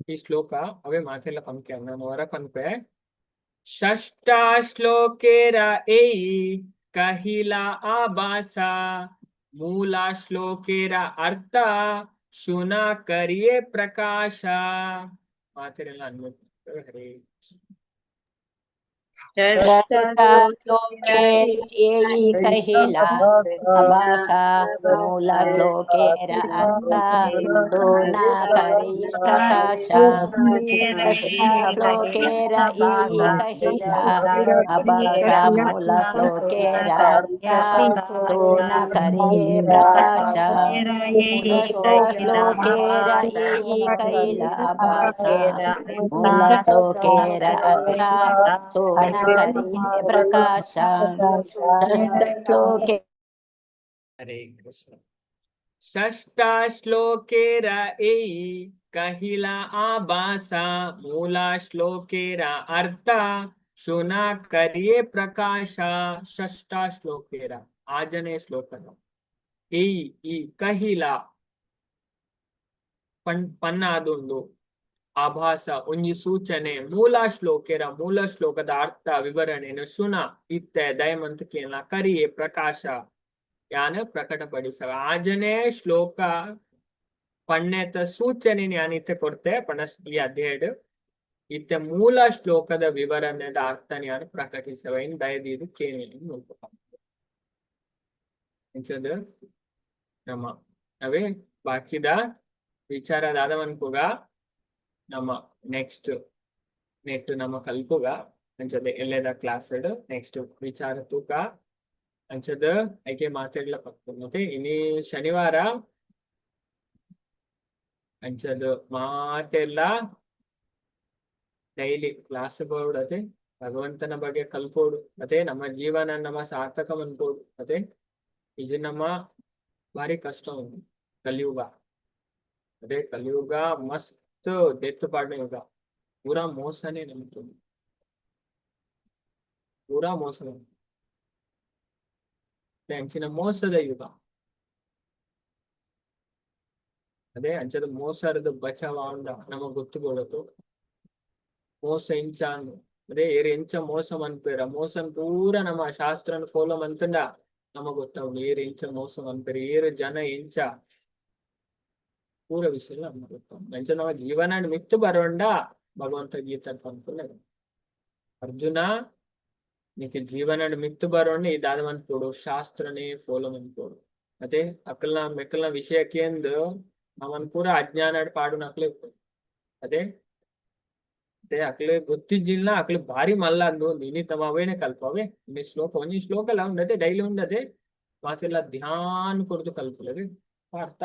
ಈ ಶ್ಲೋಕ ಅವೇ ಮಾತೆಲ್ಲ ಪಂಕ್ಯ ನಮ್ಮ ಹೊರ ಪಂಪೆ ಷಷ್ಟಾ ಶ್ಲೋಕೇರ ಏಯಿ ಕಹಿಲಾ ಆಭಾಸ ಮೂಲ ಶ್ಲೋಕೇರ ಅರ್ಥ ಶುನ ಕರಿಯೇ ಪ್ರಕಾಶ ಮಾತೆರೆಲ್ಲ ಅನ್ಬೇಕು ಹರೇ श्लोके ये कहिला अभाषा मूल श्लोकेर अर्था सोना करिय प्रकाशा श्लोकेर ये कहिला अभाषा मूल श्लोकेर अर्था सोना करिय प्रकाशा श्लोकेर ये कहिला अभाषा मूल श्लोकेर अर्था सोना करिय प्रकाशा षष्ठश्लोके हरे कृष्ण षष्ठ श्लोकेर ए कहिला आभासा मूल श्लोकेर अर्थ ಶುನಾ ಕರಿಯೇ ಪ್ರಕಾಶ ಷಷ್ಠ ಶ್ಲೋಕೇರ ಆಜನೇ ಶ್ಲೋಕದ ಈ ಕಹಿಲ ಪನ್ನ ಅದೊಂದು ಆಭಾಸ ಒಂಜಿ ಸೂಚನೆ ಮೂಲ ಶ್ಲೋಕೇರ ಮೂಲ ಶ್ಲೋಕದ ಅರ್ಥ ವಿವರಣೆಯನ್ನು ಶುನ ಇತ್ತೆ ದಯಮಂತಕೇನ ಕರಿಯೇ ಪ್ರಕಾಶ ಯಾನ ಪ್ರಕಟಪಡಿಸ ಆಜನೇ ಶ್ಲೋಕ ಪಣ್ಣೆತ ಸೂಚನೆ ಯಾನಿತ್ತೆ ಕೊಡ್ತೆ ಪಣ ಈ ಅಧ್ಯಾಯ ಇತ್ತೆ ಮೂಲ ಶ್ಲೋಕದ ವಿವರಣೆದ ಅರ್ಥ ನಾನು ಪ್ರಕಟಿಸುವ ಇನ್ ದಯದೀದು ಕೇಳಿ ನಮ್ಮ ಅವೇ ಬಾಕಿದ ವಿಚಾರದಾದ ಅನ್ಕೋಗ ನಮ್ಮ ನೆಕ್ಸ್ಟ್ ನೆಟ್ ನಮ್ಮ ಕಲ್ಪುಗ ಅಂಚದ ಎಲ್ಲೆದ ಕ್ಲಾಸ್ ನೆಕ್ಸ್ಟ್ ವಿಚಾರ ತೂಕ ಅಂಚದ ಐಕೆ ಮಾತಾಡ್ಲ ಮತ್ತೆ ಇನಿ ಶನಿವಾರ ಅಂಚದ ಮಾತೆಲ್ಲ ಡೈಲಿ ಕ್ಲಾಸ್ ಬೋರ್ಡ್ ಅದೇ ಭಗವಂತನ ಬಗ್ಗೆ ಕಲ್ಪೋಡು ಅದೇ ನಮ್ಮ ಜೀವನ ನಮ್ಮ ಸಾರ್ಥಕ ಅನ್ಕೋಡು ಅದೇ ಇದು ನಮ್ಮ ಭಾರಿ ಕಷ್ಟ ಉಂಟು ಕಲಿಯುಗ ಅದೇ ಕಲಿಯುಗ ಮಸ್ತ್ ಡೆತ್ ಪಾಡ್ನ ಯುಗ ಪೂರಾ ಮೋಸನೇ ನಮ್ದು ಪೂರಾ ಮೋಸ ಅಂಚಿನ ಮೋಸದ ಯುಗ ಅದೇ ಅಂಚದ ಮೋಸರದ ಬಚಾವ ನಮಗ್ ಗೊತ್ತುಕೊಳ್ಳೋದು ಮೋಸ ಇಂಚಾನು ಅದೇ ಏರು ಎಂಚ ಮೋಸ ಅನ್ಪೇರ ಮೋಸನ್ ಪೂರ ನಮ್ಮ ಶಾಸ್ತ್ರನ ಫಾಲೋ ಮಂತಂಡ ನಮಗ್ ಗೊತ್ತಾവുಂಡು ಏರು ಎಂಚ ಮೋಸ ಅನ್ಪೇರ ಏರು ಜನ ಎಂಚ ಪೂರ ವಿಷಯ ನಮಗ್ ಗೊತ್ತಾവുಂಡು ಎಂಚ ನಮ್ಮ ಜೀವನ ಮಿತ್ತು ಬರೋಂಡ ಭಗವಂತ ಗೀತ ಅನ್ಕೊಂಡ ಅರ್ಜುನ నీకు జీవనాన్ని మిత్తు బరోండి దాని అన్పోడు ಶಾಸ್ತ್ರನೇ ಫಾಲೋ ಅನ್ಕೋಡು ಅದೇ ಅಕ್ಕಲ್ನ ಮೆಕ್ಕಲ್ನ ವಿಷಯಕ್ಕೆಂದು ಅವನ್ ಪೂರ ಅಜ್ಞಾನ ಪಾಡು ನಕ್ಲೆ ಅದೇ ಅದೇ ಅಕ್ಲೆ ಗೊತ್ತಿದ್ದಿಲ್ಲ ಅಕ್ಲೆ ಭಾರಿ ಮಲ್ಲ ಅಂದು ನೀನಿ ತಮಾವೇನೆ ಕಲ್ಪವೇ ಇನ್ನು ಶ್ಲೋಕ ಒಂಜಿ ಶ್ಲೋಕ ಎಲ್ಲ ಉಂಡದೆ ಡೈಲಿ ಉಂಡದೆ ಮಾತೆಲ್ಲ ಧ್ಯಾನ ಕೊಡ್ದು ಕಲ್ಪಲವೇ ಅರ್ಥ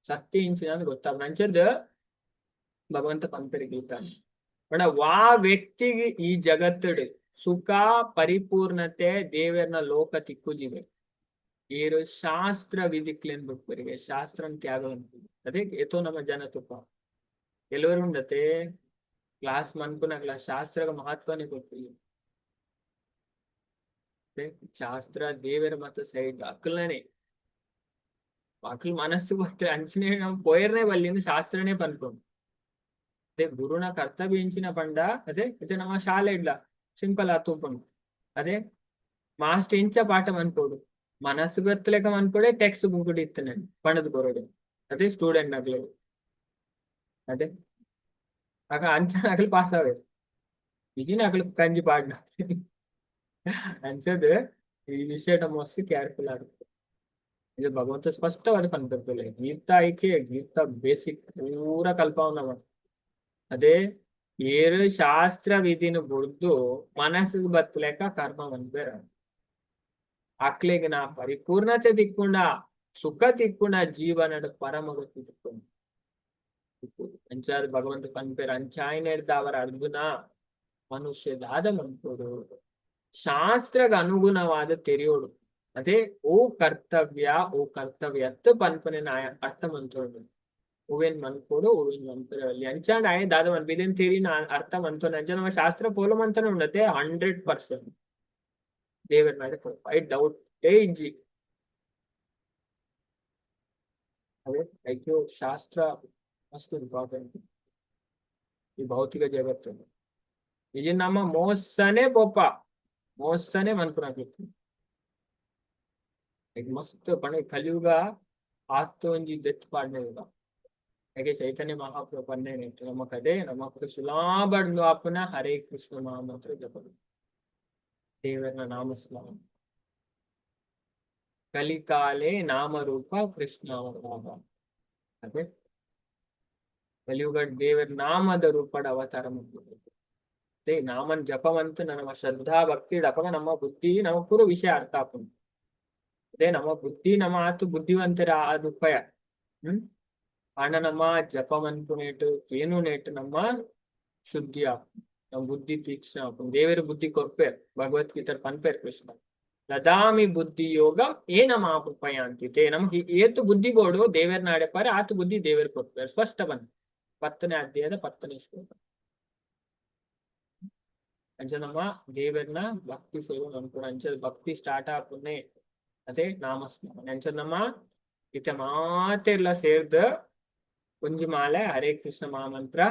ಸತ್ಯ ಇಂಚಿನ ಗೊತ್ತಾಗ ನಂಚದ ಭಗವಂತ ಪಂಪರಿಗಿರ್ತಾನೆ ಬಡ ವಾ ವ್ಯಕ್ತಿಗೆ ಈ ಜಗತ್ತಡು ಸುಖ ಪರಿಪೂರ್ಣತೆ ದೇವರನ ಲೋಕ ತಿಕ್ಕುಜಿವೆ ಏರು ಶಾಸ್ತ್ರ ವಿಧಿಕ್ಲೇನ್ ಬಿಟ್ಬರಿಗೆ ಶಾಸ್ತ್ರನ್ ತ್ಯಾಗ ಅದೇ ಎತ್ತೋ ನಮ್ಮ ಜನ ತುಪ್ಪ ಎಲ್ಲರೂ ಉಂಡತೆ ಕ್ಲಾಸ್ ಮನ್ಪುನಾಗ್ಲ ಶಾಸ್ತ್ರಗ ಮಹತ್ವನೇ ಕೊಟ್ಟಿಲ್ಲ ಶಾಸ್ತ್ರ ದೇವರ ಮತ್ತ ಸೈಡ್ ಅಕ್ಕಲನೇ ಅಕ್ಲ ಮನಸ್ಸು ಗೊತ್ತ ಅಂಚನೆ ನಾವು ಪೋಯರ್ನೇ ಬಲ್ಲಿಂದ ಶಾಸ್ತ್ರನೇ ಪನ್ಕೊಂಡು ಅದೇ ಗುರುನ ಕರ್ತವ್ಯ ಇಂಚಿನ ಪಂಡ ಅದೇ ಇದು ನಮ್ಮ ಶಾಲೆ ಇಡ್ಲ ಸಿಂಪಲ್ ಆತುಕೊಂಡು ಅದೇ ಮಾಸ್ಟರ್ ಇಂಚ ಪಾಠ ಅನ್ಕೋಡು ಮನಸ್ಸು ಗೊತ್ತಲೆಕ ಅನ್ಕೊಡೆ ಟೆಕ್ಸ್ಟ್ ಬುಕ್ ಇತ್ತನೆ ಪಣದ್ ಬರೋಡು ಅದೇ ಸ್ಟೂಡೆಂಟ್ ನಗ್ಲು ಅದೇ ಆಗ ಅಂಚ ನಗಲು ಪಾಸ್ ಆಗ ಇಜಿ ನಗಲು ಕಂಜಿ ಪಾಡ್ನ ಅನ್ಸದ್ ಈ ವಿಷಯ ಮೋಸ್ಟ್ ಕೇರ್ಫುಲ್ ಆಗುತ್ತೆ ಇದು ಭಗವಂತ ಸ್ಪಷ್ಟವಾದ ಪಂಕರ್ತಲೆ ಗೀತಾ ಐಕೆ ಗೀತಾ ಬೇಸಿಕ್ ಪೂರ ಕಲ್ಪವನ್ನ ಅದೇ ಏರು ಶಾಸ್ತ್ರ ವಿಧಿನ ಬುಡ್ದು ಮನಸ್ಸಿಗೆ ಬತ್ತಲೆಕ ಕರ್ಮ ಬಂದ್ಬೇರ ಅಕ್ಲೆಗೆ ನಾ ಪರಿಪೂರ್ಣತೆ ತಿಕ್ಕೊಂಡ ಸುಖ ತಿಕ್ಕೊಂಡ ಜೀವನದ ಪರಮಗತಿ ತಿಕ್ಕೊಂಡು ಅಂಚಾದ ಭಗವಂತ ಪನ್ಪೇರ ಅಂಚಾಯನ ಹಿಡ್ದ ಅವರ ಅರ್ಜುನ ಮನುಷ್ಯದಾದ ಮನ್ಕೋಡು ಶಾಸ್ತ್ರಗ ಅನುಗುಣವಾದ ತೆರೆಯೋಡು ಅದೇ ಓ ಕರ್ತವ್ಯತ್ ಪನ್ಪನೆ ನಾಯ ಅರ್ಥ ಮಂತ್ರೋಡು ಹೂವೇನ್ ಮನ್ಕೋಡು ಹೂವೇನ್ ಮಂತ್ರಲ್ಲಿ ಅಂಚಾಂಡ್ ಆಯ ದಾದ ಮನ್ ಬಿದಿನ್ ತೀರಿ ನಾ ಅರ್ಥ ಮಂತೋಣ ಅಂಚ ನಮ್ಮ ಶಾಸ್ತ್ರ ಫಾಲೋ ಮಂತನ ಉಂಡತೆ 100% ದೇವರ ಮೇಲೆ ಐ ಡೌಟ್ ಇಜ್ಜಿ ಅದೇ ಐಕ್ಯೋ ಶಾಸ್ತ್ರ ಮಸ್ತ್ ಇಂಪಾರ್ಟೆಂಟ್ ಈ ಭೌತಿಕ ಜಗತ್ತು ಇದು ನಮ್ಮ ಮೋಸನೇ ಪೊಪ್ಪ ಮೋಸನೇ ಮನ್ಪುನಾಗಿತ್ತು ಈಗ ಮಸ್ತ್ ಪಣ ಕಲಿಯುಗ ಆತ್ತು ಒಂಜಿ ದೆತ್ ಪಾಡ್ನೆ ಯುಗ. ಹಾಗೆ ಚೈತನ್ಯ ಮಹಾಪ್ರಭು ಪನ್ನೇನೆ ನಮಕ್ ಅದೇ ನಮಕ್ ಸುಲಾಭಡ್ನು ಆಪುನ ಹರೇ ಕೃಷ್ಣ ನಾಮಂತ್ರ ಜಪಡು ದೇವರ ನಾಮಸ್ಮರಣ ಕಲಿಕಾಲೆ ನಾಮರೂಪ ಕೃಷ್ಣ ಅವತಾರ. ಅದೇ ಕಲಿಯುಗ ದೇವರ ನಾಮದ ರೂಪದ ಅವತಾರ ಮಾಡ್ತಾರೆ. ಅದೇ ನಾಮನ್ ಜಪವಂತ ನಮ್ಮ ಶ್ರದ್ಧಾ ಭಕ್ತಿ ಅಪಗ ನಮ್ಮ ಬುದ್ಧಿ ನಮ್ಮ ಪೂರ ವಿಷಯ ಅರ್ಥ ಆಪುಂಡು. ಅದೇ ನಮ್ಮ ಬುದ್ಧಿ ನಮ್ಮ ಆತು ಬುದ್ಧಿವಂತರ ಅದು ಉಪಾಯ. ಆಂಡ ನಮ್ಮ ಜಪವಂತು ನೇಟು ಏನು ನೇಟು ನಮ್ಮ ಶುದ್ಧಿ ಆಪುಂಡು, ನಮ್ಮ ಬುದ್ಧಿ ತೀಕ್ಷ್ಣ ಆಪುಂಡು. ದೇವರ ಬುದ್ಧಿ ಕೊರ್ಪೇರ್ ಭಗವದ್ಗೀತೆ ಪನ್ಪೇರ್ ಕೃಷ್ಣ ದದಾಮಿ ಬುದ್ಧಿ ಯೋಗಂ ಏನ ಮಾಪುಪಯ ಅಂತಿತೆ. ನಮ್ಗೆ ಏತು ಬುದ್ಧಿ ಗೋಡು ದೇವರ ನಾಡೆಪಾರೆ ಆತು ಬುದ್ಧಿ ದೇವರ ಕೊಡ್ತಾರೆ. ಸ್ಪಷ್ಟ ಬಂದ 10ನೇ ಅಧ್ಯಾಯದ 10ನೇ ಶ್ಲೋಕ. ಅಂಚ ನಮ್ಮ ದೇವರನ್ನ ಭಕ್ತಿ ಸೇವೆ ಅನ್ಕೊಂಡು ಅಂಚದ ಭಕ್ತಿ ಸ್ಟಾರ್ಟ್ ಆಪುನ್ನೆ ಅದೇ ನಾಮಸ್ಮರಣ. ಅಂಚ ನಮ್ಮ ಇತ ಮಾತೆಲ್ಲ ಸೇರ್ದ ಒಂಜಿ ಮಾಲೆ ಹರೇ ಕೃಷ್ಣ ಮಹಾಮಂತ್ರ